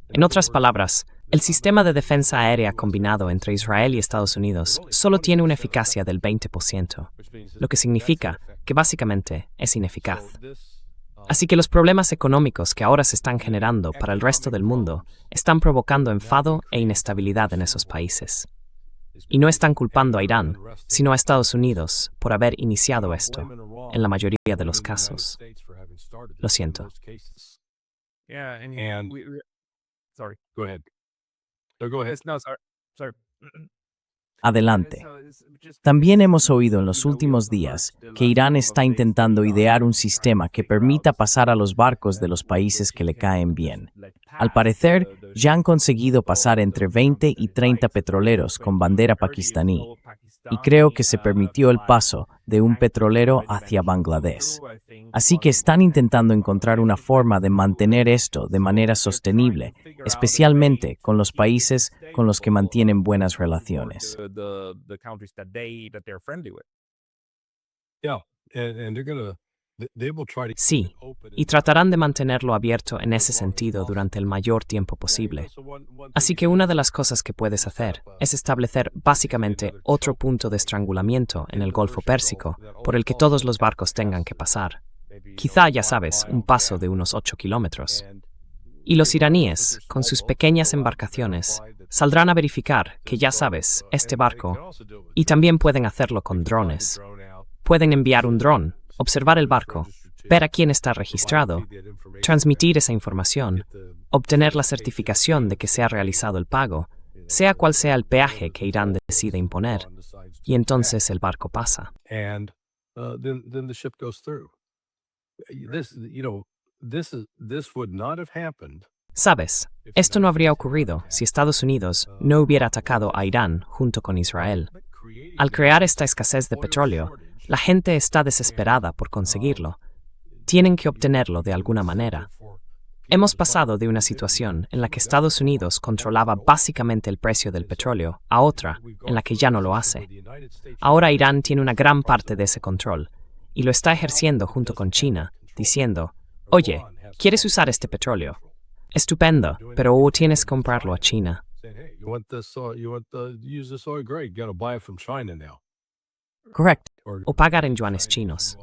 Speaker 2: En otras palabras, el sistema de defensa aérea combinado entre Israel y Estados Unidos solo tiene una eficacia del 20%, lo que significa que básicamente es ineficaz. Así que los problemas económicos que ahora se están generando para el resto del mundo están provocando enfado e inestabilidad en esos países. Y no están culpando a Irán, sino a Estados Unidos por haber iniciado esto, en la mayoría de los casos. Lo siento.
Speaker 3: Yeah, and
Speaker 4: And
Speaker 3: sorry.
Speaker 4: go ahead. No, go ahead.
Speaker 3: No, sorry.
Speaker 1: Adelante. También hemos oído en los últimos días que Irán está intentando idear un sistema que permita pasar a los barcos de los países que le caen bien. Al parecer, ya han conseguido pasar entre 20 y 30 petroleros con bandera pakistaní, y creo que se permitió el paso de un petrolero hacia Bangladesh. Así que están intentando encontrar una forma de mantener esto de manera sostenible, especialmente con los países con los que mantienen buenas relaciones.
Speaker 4: Yeah, and they're gonna they will try to
Speaker 2: Sí,
Speaker 4: keep it open
Speaker 2: y
Speaker 4: as
Speaker 2: tratarán de mantenerlo abierto en ese sentido durante el mayor tiempo posible. Así que una de las cosas que puedes hacer es establecer básicamente otro punto de estrangulamiento en el Golfo Pérsico por el que todos los barcos tengan que pasar. Quizá, ya sabes, un paso de unos 8 kilómetros. Y los iraníes, con sus pequeñas embarcaciones, saldrán a verificar que, ya sabes, este barco, y también pueden hacerlo con drones. Pueden enviar un dron, observar el barco, ver a quién está registrado, transmitir esa información, obtener la certificación de que se ha realizado el pago, sea cual sea el peaje que Irán decide imponer, y entonces el barco pasa.
Speaker 4: and then the ship goes through. This would not have happened.
Speaker 2: Sabes, esto no habría ocurrido si Estados Unidos no hubiera atacado a Irán junto con Israel. Al crear esta escasez de petróleo, la gente está desesperada por conseguirlo. Tienen que obtenerlo de alguna manera. Hemos pasado de una situación en la que Estados Unidos controlaba básicamente el precio del petróleo a otra en la que ya no lo hace. Ahora Irán tiene una gran parte de ese control y lo está ejerciendo junto con China, diciendo, oye, ¿quieres usar este petróleo? Estupendo, pero tienes que comprarlo a China.
Speaker 4: Saying, hey, you want this oil, use this oil, great, you got to buy it from China now.
Speaker 1: Correcto.
Speaker 2: O pagar en yuanes chinos.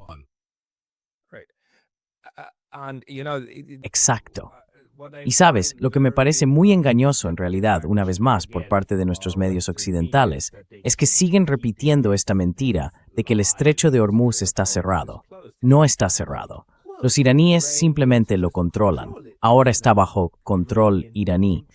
Speaker 3: Right. And
Speaker 1: Exacto. Y sabes, lo que me parece muy engañoso en realidad, una vez más, por parte de nuestros medios occidentales, es que siguen repitiendo esta mentira de que el estrecho de Hormuz está cerrado. No está cerrado. Los iraníes simplemente lo controlan. Ahora está bajo control iraní.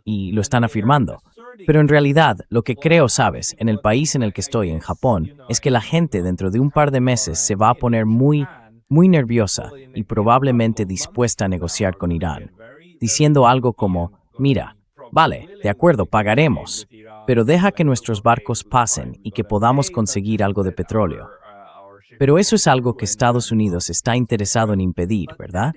Speaker 1: Y lo están afirmando. Pero en realidad, lo que creo, sabes, en el país en el que estoy, en Japón, es que la gente dentro de un par de meses se va a poner muy nerviosa y probablemente dispuesta a negociar con Irán, diciendo algo como, mira, vale, de acuerdo, pagaremos, pero deja que nuestros barcos pasen y que podamos conseguir algo de petróleo. Pero eso es algo que Estados Unidos está interesado en impedir, ¿verdad?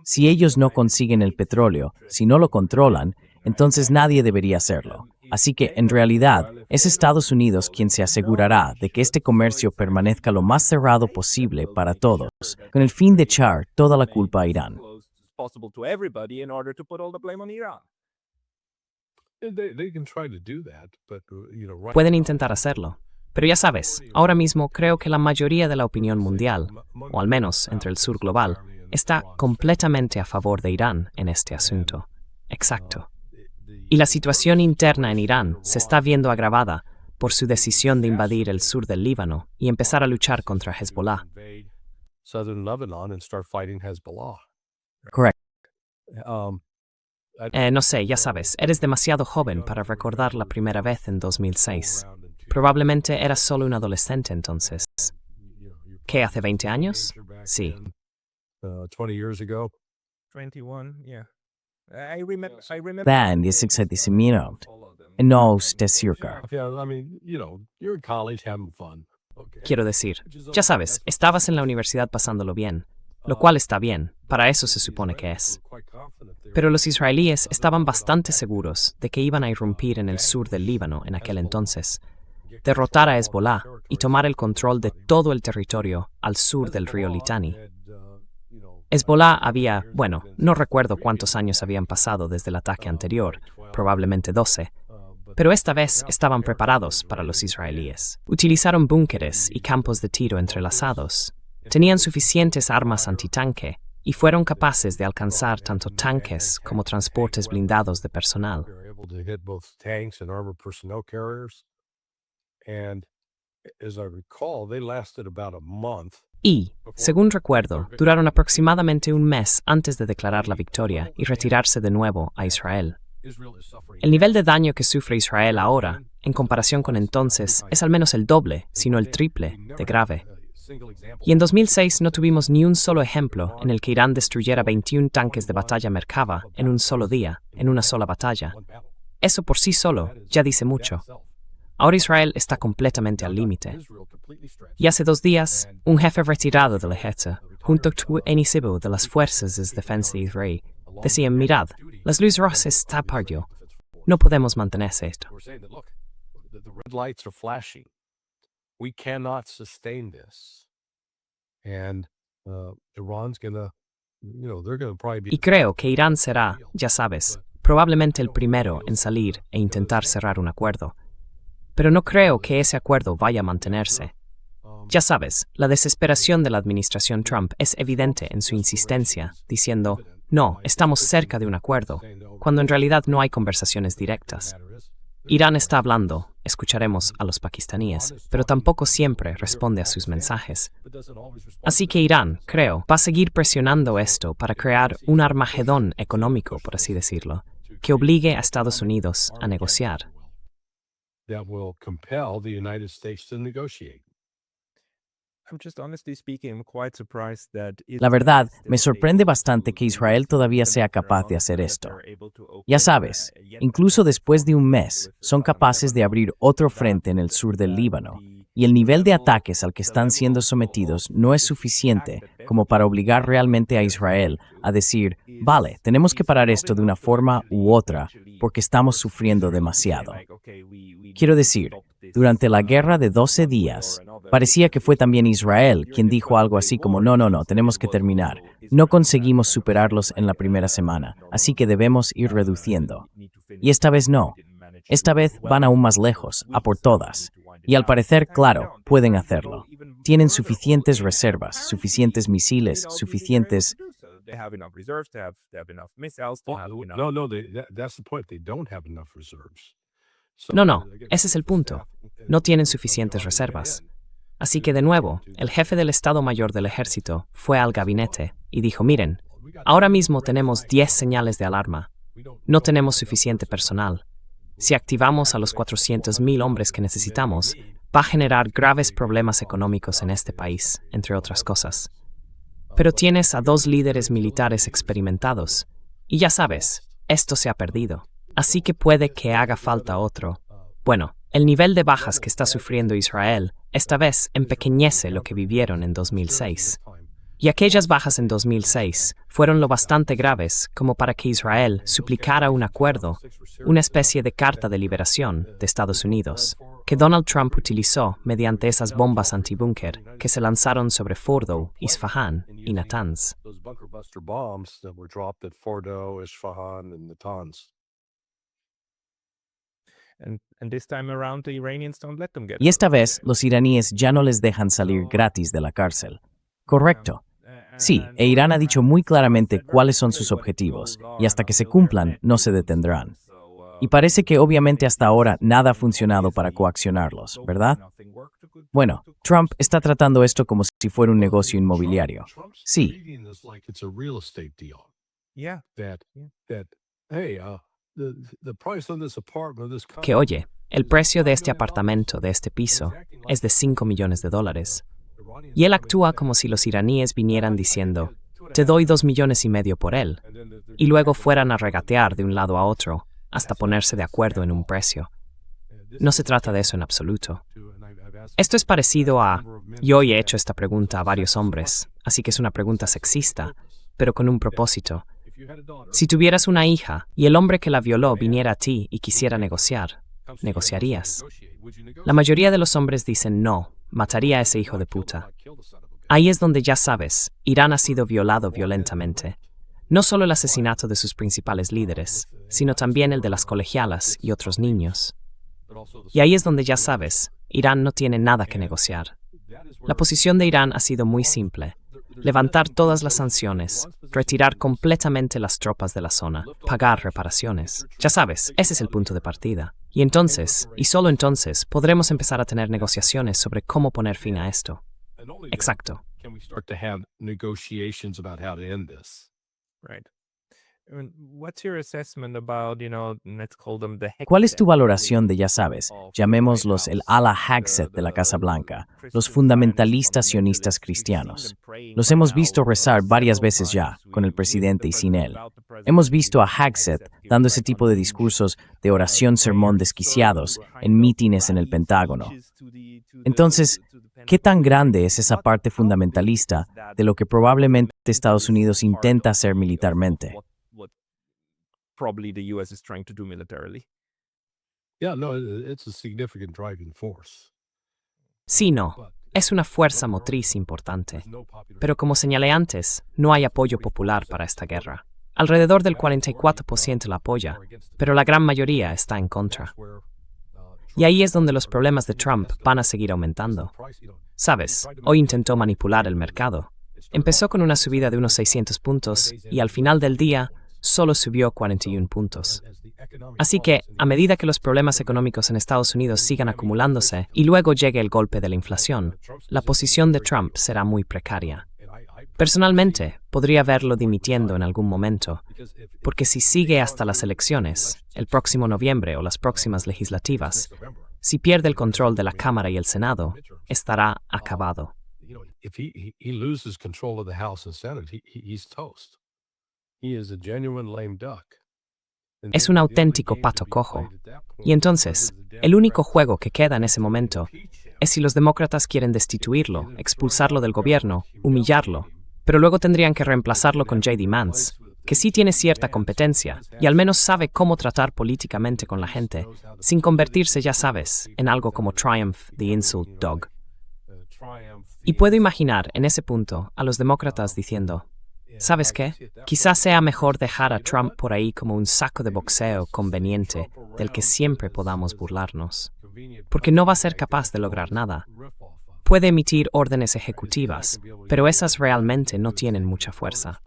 Speaker 1: Si ellos no consiguen el petróleo, si no lo controlan, entonces nadie debería hacerlo. Así que, en realidad, es Estados Unidos quien se asegurará de que este comercio permanezca lo más cerrado posible para todos, con el fin de echar toda la culpa a Irán.
Speaker 4: They can try to do that, but
Speaker 2: Pueden intentar hacerlo. Pero ya sabes, ahora mismo creo que la mayoría de la opinión mundial, o al menos entre el sur global, está completamente a favor de Irán en este asunto. Exacto. Y la situación interna en Irán se está viendo agravada por su decisión de invadir el sur del Líbano y empezar a luchar contra Hezbollah.
Speaker 4: Southern Lebanon and start fighting Hezbollah.
Speaker 1: Correcto.
Speaker 2: No sé, ya sabes, eres demasiado joven para recordar la primera vez en 2006. Probablemente eras solo un adolescente entonces. ¿Qué, hace 20 años? Sí.
Speaker 4: 20 years ago.
Speaker 3: 21, yeah. I remember.
Speaker 1: Den disexedisimirat. Nos de circa.
Speaker 4: Yeah, I mean, you're in college having fun. Okay.
Speaker 2: Quiero decir, ya sabes, estabas en la universidad pasándolo bien, lo cual está bien, para eso se supone que es. Pero los israelíes estaban bastante seguros de que iban a irrumpir en el sur del Líbano en aquel entonces, derrotar a Hezbollah y tomar el control de todo el territorio al sur del río Litani. Hezbollah había, bueno, no recuerdo cuántos años habían pasado desde el ataque anterior, probablemente 12, pero esta vez estaban preparados para los israelíes. Utilizaron búnkeres y campos de tiro entrelazados. Tenían suficientes armas antitanque y fueron capaces de alcanzar tanto tanques como transportes blindados de personal.
Speaker 4: They were able to hit both tanks and armored personnel carriers. And as I recall, they lasted about a month.
Speaker 2: Y, según recuerdo, duraron aproximadamente un mes antes de declarar la victoria y retirarse de nuevo a Israel. El nivel de daño que sufre Israel ahora, en comparación con entonces, es al menos el doble, si no el triple, de grave. Y en 2006 no tuvimos ni un solo ejemplo en el que Irán destruyera 21 tanques de batalla Merkava en un solo día, en una sola batalla. Eso por sí solo ya dice mucho. Ahora Israel está completamente al límite. Y hace 2 días, un jefe retirado del ejército, junto con el civil de las fuerzas de defensa de Israel, decían, mirad, las luces rojas están perdidas. No podemos mantenerse esto.
Speaker 4: The red lights are flashing. We cannot sustain this. And Iran's gonna, they're gonna probably be.
Speaker 2: Y creo que Irán será, ya sabes, probablemente el primero en salir e intentar cerrar un acuerdo. Pero no creo que ese acuerdo vaya a mantenerse. Ya sabes, la desesperación de la administración Trump es evidente en su insistencia, diciendo, no, estamos cerca de un acuerdo, cuando en realidad no hay conversaciones directas. Irán está hablando, escucharemos a los pakistaníes, pero tampoco siempre responde a sus mensajes. Así que Irán, creo, va a seguir presionando esto para crear un Armagedón económico, por así decirlo, que obligue a Estados Unidos a negociar.
Speaker 4: That will compel the United States to negotiate.
Speaker 1: La verdad, me sorprende bastante que Israel todavía sea capaz de hacer esto. Ya sabes, incluso después de un mes, son capaces de abrir otro frente en el sur del Líbano, y el nivel de ataques al que están siendo sometidos no es suficiente como para obligar realmente a Israel a decir, vale, tenemos que parar esto de una forma u otra, porque estamos sufriendo demasiado. Quiero decir, durante la guerra de 12 días, parecía que fue también Israel quien dijo algo así como, no, tenemos que terminar. No conseguimos superarlos en la primera semana, así que debemos ir reduciendo. Y esta vez no. Esta vez van aún más lejos, a por todas. Y al parecer, claro, pueden hacerlo. Tienen suficientes reservas, suficientes misiles, suficientes...
Speaker 4: That's the point. They don't have enough reserves.
Speaker 2: No, ese es el punto. No tienen suficientes reservas. Así que de nuevo, el jefe del Estado Mayor del Ejército fue al gabinete y dijo, miren, ahora mismo tenemos 10 señales de alarma. No tenemos suficiente personal. Si activamos a los 400,000 hombres que necesitamos, va a generar graves problemas económicos en este país, entre otras cosas. Pero tienes a 2 líderes militares experimentados, y ya sabes, esto se ha perdido. Así que puede que haga falta otro. Bueno, el nivel de bajas que está sufriendo Israel esta vez empequeñece lo que vivieron en 2006. Y aquellas bajas en 2006 fueron lo bastante graves como para que Israel suplicara un acuerdo, una especie de carta de liberación de Estados Unidos, que Donald Trump utilizó mediante esas bombas antibúnker que se lanzaron sobre Fordo, Isfahan y Natanz.
Speaker 4: Those bunker buster bombs that were dropped at Fordo, Isfahan, and Natanz.
Speaker 1: Y esta vez, los iraníes ya no les dejan salir gratis de la cárcel. Correcto. Sí, e Irán ha dicho muy claramente cuáles son sus objetivos, y hasta que se cumplan, no se detendrán. Y parece que obviamente hasta ahora nada ha funcionado para coaccionarlos, ¿verdad? Bueno, Trump está tratando esto como si fuera un negocio inmobiliario. Sí.
Speaker 2: Que oye, el precio de este apartamento, de este piso, es de $5 millones. Y él actúa como si los iraníes vinieran diciendo, te doy 2,5 millones por él, y luego fueran a regatear de un lado a otro, hasta ponerse de acuerdo en un precio. No se trata de eso en absoluto. Esto es parecido a, yo hoy he hecho esta pregunta a varios hombres, así que es una pregunta sexista, pero con un propósito. Si tuvieras una hija y el hombre que la violó viniera a ti y quisiera negociar, ¿negociarías? La mayoría de los hombres dicen no, mataría a ese hijo de puta. Ahí es donde ya sabes, Irán ha sido violado violentamente. No solo el asesinato de sus principales líderes, sino también el de las colegialas y otros niños. Y ahí es donde ya sabes, Irán no tiene nada que negociar. La posición de Irán ha sido muy simple. Levantar todas las sanciones, retirar completamente las tropas de la zona, pagar reparaciones. Ya sabes, ese es el punto de partida. Y entonces, y solo entonces, podremos empezar a tener negociaciones sobre cómo poner fin a esto. Exacto.
Speaker 4: can we start to have negotiations about how to end this?
Speaker 3: Right. And what's your assessment about, let's call them the
Speaker 1: ¿Cuál es tu valoración de, ya sabes, llamémoslos el ala Hagset de la Casa Blanca, los fundamentalistas sionistas cristianos? Los hemos visto rezar varias veces ya, con el presidente y sin él. Hemos visto a Hagset dando ese tipo de discursos de oración-sermón desquiciados en mítines en el Pentágono. Entonces, ¿qué tan grande es esa parte fundamentalista de lo que probablemente Estados Unidos intenta hacer militarmente?
Speaker 3: What probably the US is trying to do militarily.
Speaker 4: Yeah, no, it's a significant driving force.
Speaker 2: Sí, no, es una fuerza motriz importante. Pero como señalé antes, no hay apoyo popular para esta guerra. Alrededor del 44% la apoya, pero la gran mayoría está en contra. Y ahí es donde los problemas de Trump van a seguir aumentando. Sabes, hoy intentó manipular el mercado. Empezó con una subida de unos 600 puntos y al final del día solo subió 41 puntos. Así que, a medida que los problemas económicos en Estados Unidos sigan acumulándose y luego llegue el golpe de la inflación, la posición de Trump será muy precaria. Personalmente, podría verlo dimitiendo en algún momento, porque si sigue hasta las elecciones, el próximo noviembre o las próximas legislativas, si pierde el control de la Cámara y el Senado, estará acabado.
Speaker 4: If he loses control of the House and Senate, he's toast. He is a genuine lame duck.
Speaker 2: Es un auténtico pato cojo. Y entonces, el único juego que queda en ese momento es si los demócratas quieren destituirlo, expulsarlo del gobierno, humillarlo, pero luego tendrían que reemplazarlo con J.D. Vance, que sí tiene cierta competencia y al menos sabe cómo tratar políticamente con la gente, sin convertirse, ya sabes, en algo como Triumph the Insult Dog. Y puedo imaginar en ese punto a los demócratas diciendo, ¿sabes qué? Quizás sea mejor dejar a Trump por ahí como un saco de boxeo conveniente del que siempre podamos burlarnos, porque no va a ser capaz de lograr nada. Puede emitir órdenes ejecutivas, pero esas realmente no tienen mucha fuerza.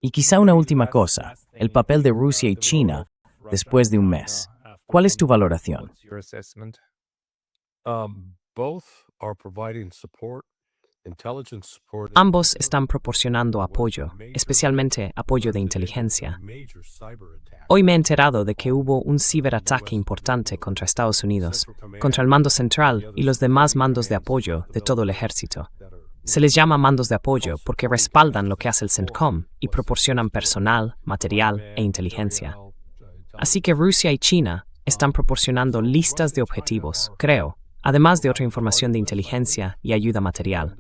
Speaker 1: Y quizá una última cosa, el papel de Rusia y China después de un mes. ¿Cuál es tu valoración?
Speaker 3: What's your assessment?
Speaker 4: Both are providing support, intelligence support.
Speaker 2: Ambos están proporcionando apoyo, especialmente apoyo de inteligencia. Hoy me he enterado de que hubo un ciberataque importante contra Estados Unidos, contra el mando central y los demás mandos de apoyo de todo el ejército. Se les llama mandos de apoyo porque respaldan lo que hace el CENTCOM y proporcionan personal, material e inteligencia. Así que Rusia y China están proporcionando listas de objetivos, creo, además de otra información de inteligencia y ayuda material.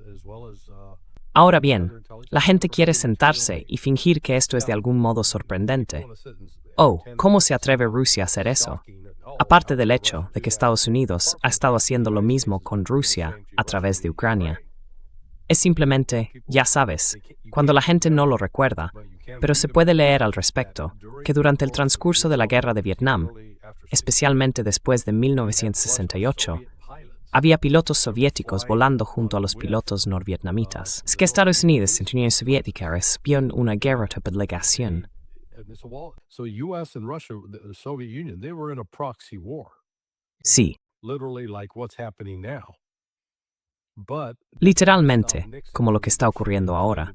Speaker 2: Ahora bien, la gente quiere sentarse y fingir que esto es de algún modo sorprendente. Oh, ¿cómo se atreve Rusia a hacer eso? Aparte del hecho de que Estados Unidos ha estado haciendo lo mismo con Rusia a través de Ucrania. Es simplemente, ya sabes, cuando la gente no lo recuerda, pero se puede leer al respecto, que durante el transcurso de la guerra de Vietnam, especialmente después de 1968, había pilotos soviéticos volando junto a los pilotos norvietnamitas. Es que Estados Unidos y la Unión Soviética recibieron una guerra de delegación.
Speaker 4: So U.S. and Russia, the Soviet Union, they were in a proxy war,
Speaker 1: Sí,
Speaker 4: literally like what's happening now. But
Speaker 2: Literalmente, como lo que está ocurriendo ahora.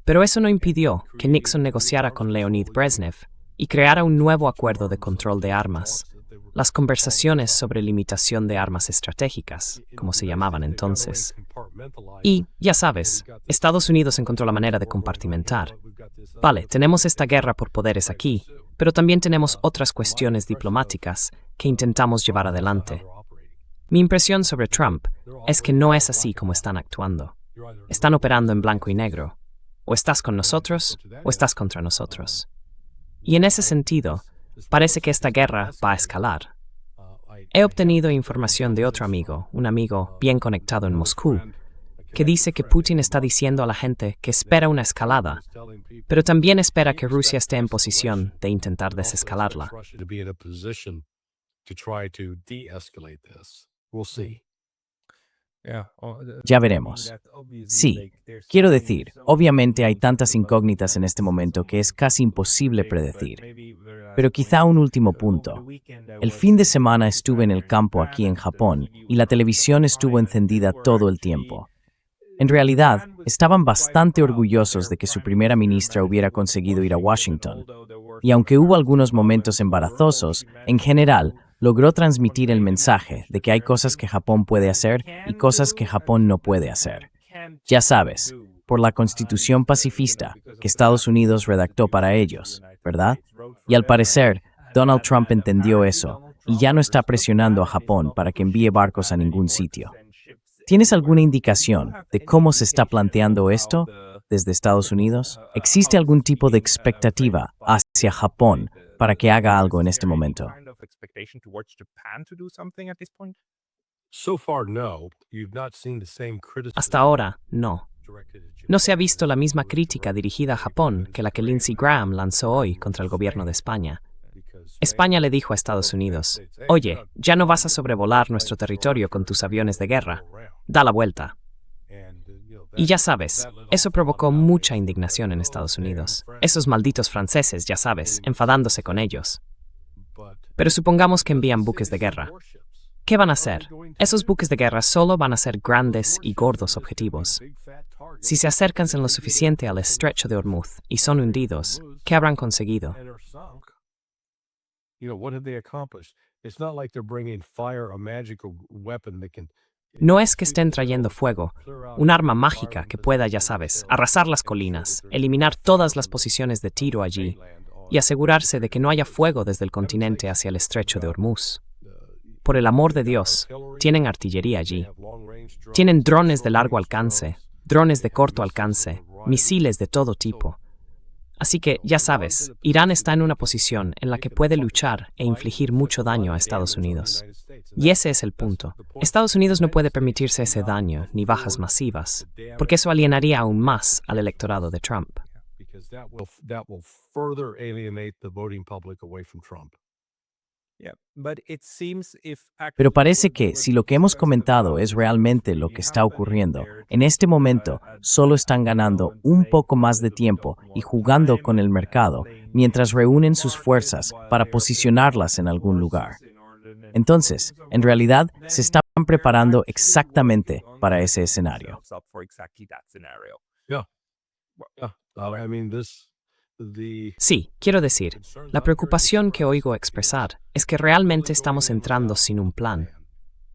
Speaker 2: Pero eso no impidió que Nixon negociara con Leonid Brezhnev y creara un nuevo acuerdo de control de armas, las conversaciones sobre limitación de armas estratégicas, como se llamaban entonces. Y, ya sabes, Estados Unidos encontró la manera de compartimentar. Vale, tenemos esta guerra por poderes aquí, pero también tenemos otras cuestiones diplomáticas que intentamos llevar adelante. Mi impresión sobre Trump es que no es así como están actuando. Están operando en blanco y negro. O estás con nosotros o estás contra nosotros. Y en ese sentido, parece que esta guerra va a escalar. He obtenido información de otro amigo, un amigo bien conectado en Moscú, que dice que Putin está diciendo a la gente que espera una escalada, pero también espera que Rusia esté en posición de intentar desescalarla.
Speaker 4: to try to de-escalate this. We'll see.
Speaker 1: Ya veremos. Sí, quiero decir, obviamente hay tantas incógnitas en este momento que es casi imposible predecir. Pero quizá un último punto. El fin de semana estuve en el campo aquí en Japón y la televisión estuvo encendida todo el tiempo. En realidad, estaban bastante orgullosos de que su primera ministra hubiera conseguido ir a Washington. Y aunque hubo algunos momentos embarazosos, en general, logró transmitir el mensaje de que hay cosas que Japón puede hacer y cosas que Japón no puede hacer. Ya sabes, por la Constitución pacifista que Estados Unidos redactó para ellos, ¿verdad? Y al parecer, Donald Trump entendió eso y ya no está presionando a Japón para que envíe barcos a ningún sitio. ¿Tienes alguna indicación de cómo se está planteando esto desde Estados Unidos? ¿Existe algún tipo de expectativa hacia Japón para que haga algo en este momento?
Speaker 4: So far, no. You've not seen the same criticism
Speaker 2: Hasta ahora, no.
Speaker 4: directed at Japan.
Speaker 2: No se ha visto la misma crítica dirigida a Japón que la que Lindsey Graham lanzó hoy contra el gobierno de España. España le dijo a Estados Unidos, oye, ya no vas a sobrevolar nuestro territorio con tus aviones de guerra, da la vuelta. Y ya sabes, eso provocó mucha indignación en Estados Unidos. Esos malditos franceses, ya sabes, enfadándose con ellos. Pero supongamos que envían buques de guerra. ¿Qué van a hacer? Esos buques de guerra solo van a ser grandes y gordos objetivos. Si se acercan lo suficiente al estrecho de Hormuz y son hundidos, ¿qué habrán conseguido?
Speaker 4: What have they accomplished? It's not like they're bringing fire, a magical weapon that can.
Speaker 2: No es que estén trayendo fuego, un arma mágica que pueda, ya sabes, arrasar las colinas, eliminar todas las posiciones de tiro allí y asegurarse de que no haya fuego desde el continente hacia el estrecho de Hormuz. Por el amor de Dios, tienen artillería allí. Tienen drones de largo alcance, drones de corto alcance, misiles de todo tipo. Así que, ya sabes, Irán está en una posición en la que puede luchar e infligir mucho daño a Estados Unidos. Y ese es el punto. Estados Unidos no puede permitirse ese daño ni bajas masivas, porque eso alienaría aún más al electorado de Trump.
Speaker 4: Because that will further alienate the voting public away from Trump.
Speaker 1: Pero parece que, si lo que hemos comentado es realmente lo que está ocurriendo, en este momento solo están ganando un poco más de tiempo y jugando con el mercado, mientras reúnen sus fuerzas para posicionarlas en algún lugar. Entonces, en realidad, se están preparando exactamente para ese escenario.
Speaker 4: I mean,
Speaker 2: Sí, quiero decir, la preocupación que oigo expresar es que realmente estamos entrando sin un plan.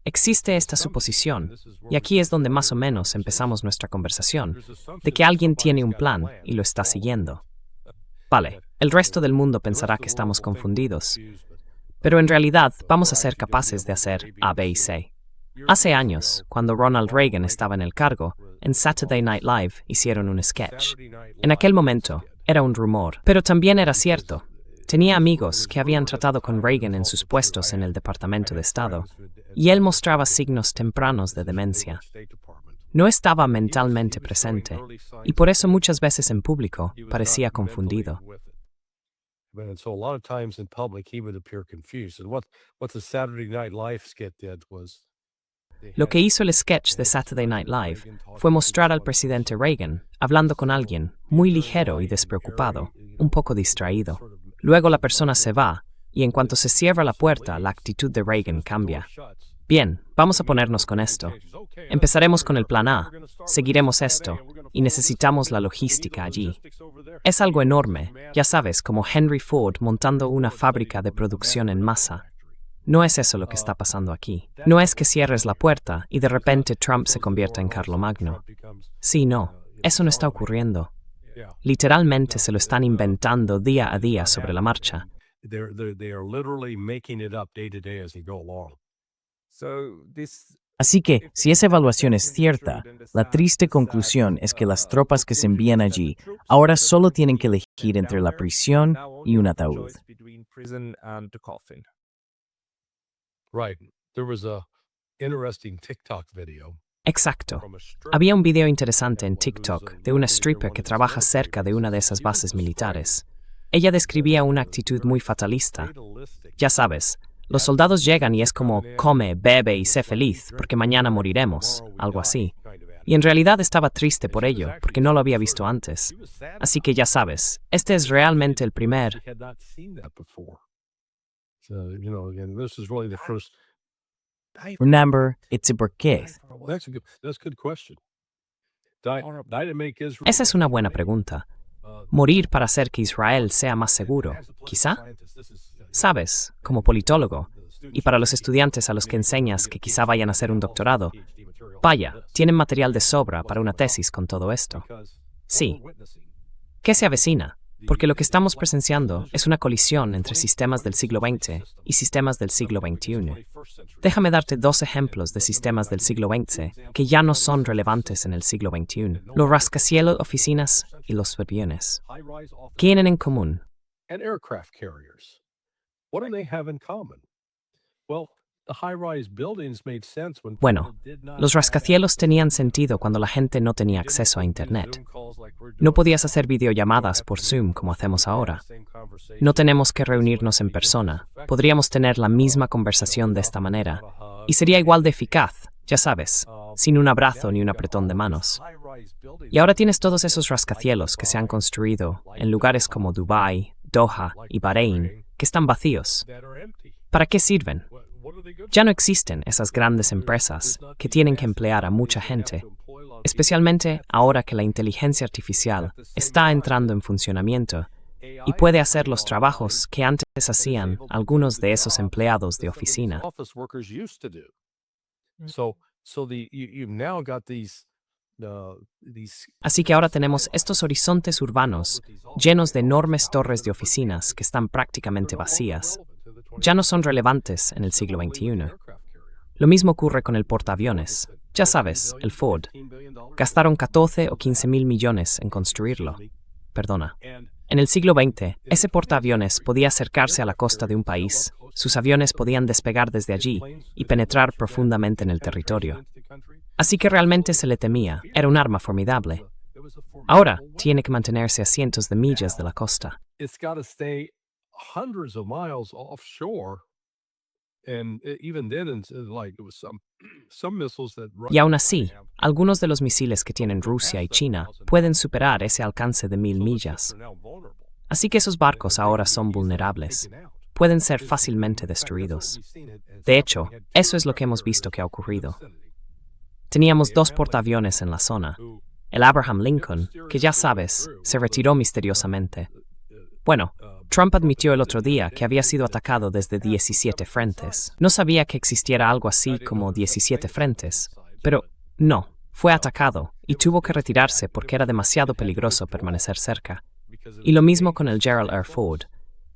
Speaker 2: Existe esta suposición, y aquí es donde más o menos empezamos nuestra conversación, de que alguien tiene un plan y lo está siguiendo. Vale, el resto del mundo pensará que estamos confundidos, pero en realidad vamos a ser capaces de hacer A, B y C. Hace años, cuando Ronald Reagan estaba en el cargo, en Saturday Night Live hicieron un sketch. En aquel momento, era un rumor, pero también era cierto. Tenía amigos que habían tratado con Reagan en sus puestos en el Departamento de Estado, y él mostraba signos tempranos de demencia. No estaba mentalmente presente, y por eso muchas veces en público parecía confundido.
Speaker 4: And so a lot of times in public he would appear confused. And what the Saturday Night Live skit did was
Speaker 2: Lo que hizo el sketch de Saturday Night Live fue mostrar al presidente Reagan hablando con alguien muy ligero y despreocupado, un poco distraído. Luego la persona se va, y en cuanto se cierra la puerta, la actitud de Reagan cambia. Bien, vamos a ponernos con esto. Empezaremos con el plan A, seguiremos esto, y necesitamos la logística allí. Es algo enorme, ya sabes, como Henry Ford montando una fábrica de producción en masa. No es eso lo que está pasando aquí. No es que cierres la puerta y de repente Trump se convierta en Carlomagno. Sí, no, eso no está ocurriendo. Literalmente se lo están inventando día a día sobre la marcha.
Speaker 4: they are literally making it up day to day as they go along.
Speaker 1: Así que, si esa evaluación es cierta, la triste conclusión es que las tropas que se envían allí ahora solo tienen que elegir entre la prisión y un ataúd.
Speaker 4: Right. There was a interesting TikTok video.
Speaker 2: Exacto. Había un video interesante en TikTok de una stripper que trabaja cerca de una de esas bases militares. Ella describía una actitud muy fatalista. Ya sabes, Los soldados llegan y es como, come, bebe y sé feliz, porque mañana moriremos, algo así. Y en realidad estaba triste por ello, porque no lo había visto antes. Así que ya sabes, este es realmente el primer.
Speaker 1: Remember, it's a Burkith.
Speaker 2: Esa es una buena pregunta. Morir para hacer que Israel sea más seguro, quizá. Sabes, como politólogo, y para los estudiantes a los que enseñas que quizá vayan a hacer un doctorado, vaya, tienen material de sobra para una tesis con todo esto. Sí. ¿Qué se avecina? Porque lo que estamos presenciando es una colisión entre sistemas del siglo XX y sistemas del siglo XXI. Déjame darte 2 ejemplos de sistemas del siglo XX que ya no son relevantes en el siglo XXI. Los rascacielos, oficinas y los aviones. ¿Qué tienen en común? Bueno, los rascacielos tenían sentido cuando la gente no tenía acceso a Internet. No podías hacer videollamadas por Zoom como hacemos ahora. No tenemos que reunirnos en persona. Podríamos tener la misma conversación de esta manera. Y sería igual de eficaz, ya sabes, sin un abrazo ni un apretón de manos. Y ahora tienes todos esos rascacielos que se han construido en lugares como Dubái, Doha y Bahrein, que están vacíos. ¿Para qué sirven? Ya no existen esas grandes empresas que tienen que emplear a mucha gente, especialmente ahora que la inteligencia artificial está entrando en funcionamiento y puede hacer los trabajos que antes hacían algunos de esos empleados de oficina. Así que ahora tenemos estos horizontes urbanos llenos de enormes torres de oficinas que están prácticamente vacías. Ya no son relevantes en el siglo XXI. Lo mismo ocurre con el portaaviones. Ya sabes, el Ford. Gastaron 14 o 15 mil millones en construirlo. Perdona. En el siglo XX, ese portaaviones podía acercarse a la costa de un país, sus aviones podían despegar desde allí y penetrar profundamente en el territorio. Así que realmente se le temía, era un arma formidable. Ahora tiene que mantenerse a cientos de millas de la costa.
Speaker 4: Hundreds of miles offshore, and even then, some missiles that.
Speaker 2: Y aún así, algunos de los misiles que tienen Rusia y China pueden superar ese alcance de 1000 millas. Así que esos barcos ahora son vulnerables. Pueden ser fácilmente destruidos. De hecho, eso es lo que hemos visto que ha ocurrido. Teníamos 2 portaaviones en la zona. El Abraham Lincoln, que ya sabes, se retiró misteriosamente. Bueno, Trump admitió el otro día que había sido atacado desde 17 frentes. No sabía que existiera algo así como 17 frentes, pero no, fue atacado y tuvo que retirarse porque era demasiado peligroso permanecer cerca. Y lo mismo con el Gerald R. Ford.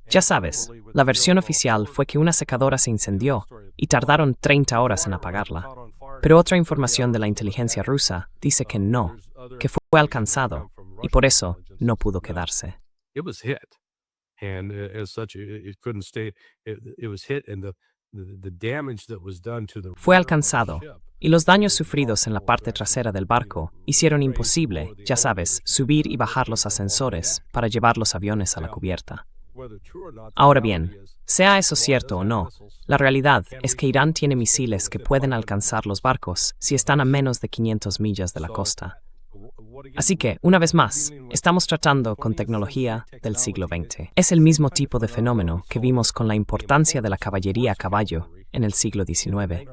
Speaker 2: Ya sabes, la versión oficial fue que una secadora se incendió y tardaron 30 horas en apagarla. Pero otra información de la inteligencia rusa dice que no, que fue alcanzado y por eso no pudo quedarse.
Speaker 4: And as such, it couldn't stay. It was hit, and the damage that was done to the.
Speaker 2: Fue alcanzado, y los daños sufridos en la parte trasera del barco hicieron imposible, ya sabes, subir y bajar los ascensores para llevar los aviones a la cubierta. Ahora bien, sea eso cierto o no, la realidad es que Irán tiene misiles que pueden alcanzar los barcos si están a menos de 500 millas de la costa. Así que, una vez más, estamos tratando con tecnología del siglo XX. Es el mismo tipo de fenómeno que vimos con la importancia de la caballería a caballo en el siglo XIX.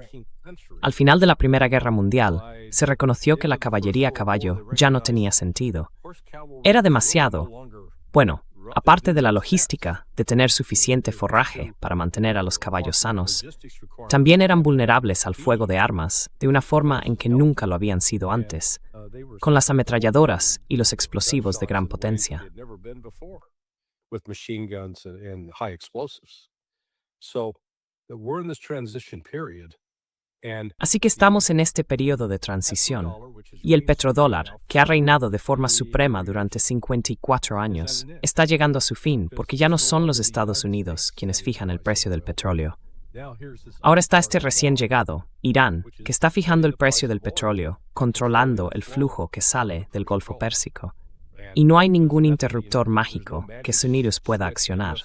Speaker 2: Al final de la Primera Guerra Mundial, se reconoció que la caballería a caballo ya no tenía sentido. Era demasiado, bueno, aparte de la logística de tener suficiente forraje para mantener a los caballos sanos, también eran vulnerables al fuego de armas de una forma en que nunca lo habían sido antes, con las ametralladoras y los explosivos de gran potencia. Así que estamos en este periodo de transición, y el petrodólar, que ha reinado de forma suprema durante 54 años, está llegando a su fin porque ya no son los Estados Unidos quienes fijan el precio del petróleo. Ahora está este recién llegado, Irán, que está fijando el precio del petróleo, controlando el flujo que sale del Golfo Pérsico. y no hay ningún interruptor mágico que Unidos pueda accionar.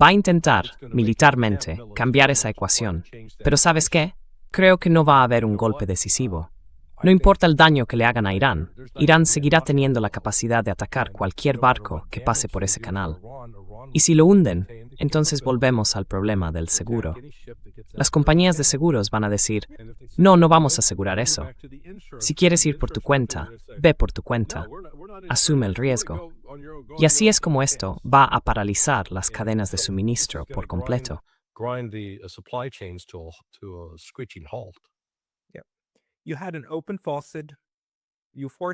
Speaker 2: Va a intentar, militarmente, cambiar esa ecuación. Pero ¿sabes qué? Creo que no va a haber un golpe decisivo. No importa el daño que le hagan a Irán, Irán seguirá teniendo la capacidad de atacar cualquier barco que pase por ese canal. Y si lo hunden, entonces volvemos al problema del seguro. Las compañías de seguros van a decir, no vamos a asegurar eso. Si quieres ir por tu cuenta, ve por tu cuenta. Asume el riesgo. Y así es como esto va a paralizar las cadenas de suministro por completo.
Speaker 3: You had an open faucet.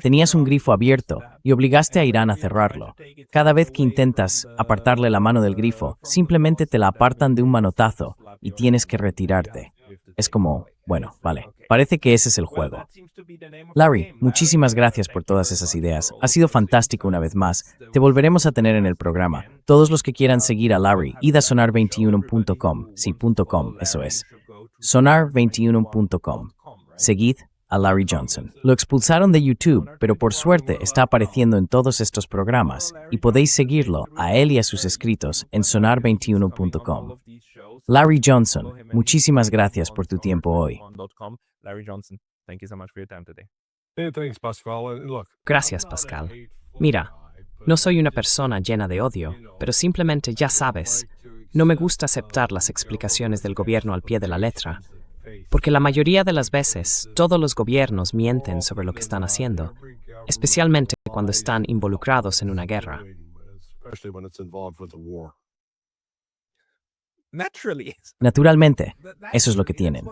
Speaker 1: Tenías un grifo abierto y obligaste a Irán a cerrarlo. Cada vez que intentas apartarle la mano del grifo, simplemente te la apartan de un manotazo y tienes que retirarte. Es como, bueno, vale, parece que ese es el juego. Larry, muchísimas gracias por todas esas ideas. Ha sido fantástico una vez más. Te volveremos a tener en el programa. Todos los que quieran seguir a Larry, id a sonar21.com. Sí, .com, eso es. Sonar21.com. Seguid a Larry Johnson. Lo expulsaron de YouTube, pero por suerte está apareciendo en todos estos programas y podéis seguirlo a él y a sus escritos en sonar21.com. Larry Johnson, muchísimas gracias por tu tiempo hoy.
Speaker 3: Larry Johnson, thank you so much for your time today.
Speaker 2: Gracias, Pascal. Mira, no soy una persona llena de odio, pero simplemente ya sabes, no me gusta aceptar las explicaciones del gobierno al pie de la letra. Porque la mayoría de las veces, todos los gobiernos mienten sobre lo que están haciendo, especialmente cuando están involucrados en una guerra.
Speaker 1: Naturalmente, eso es lo que tienen.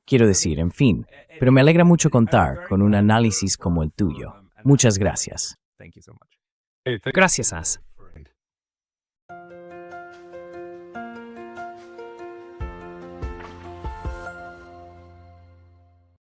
Speaker 1: Quiero decir, en fin, pero me alegra mucho contar con un análisis como el tuyo. Muchas gracias.
Speaker 2: Gracias, As.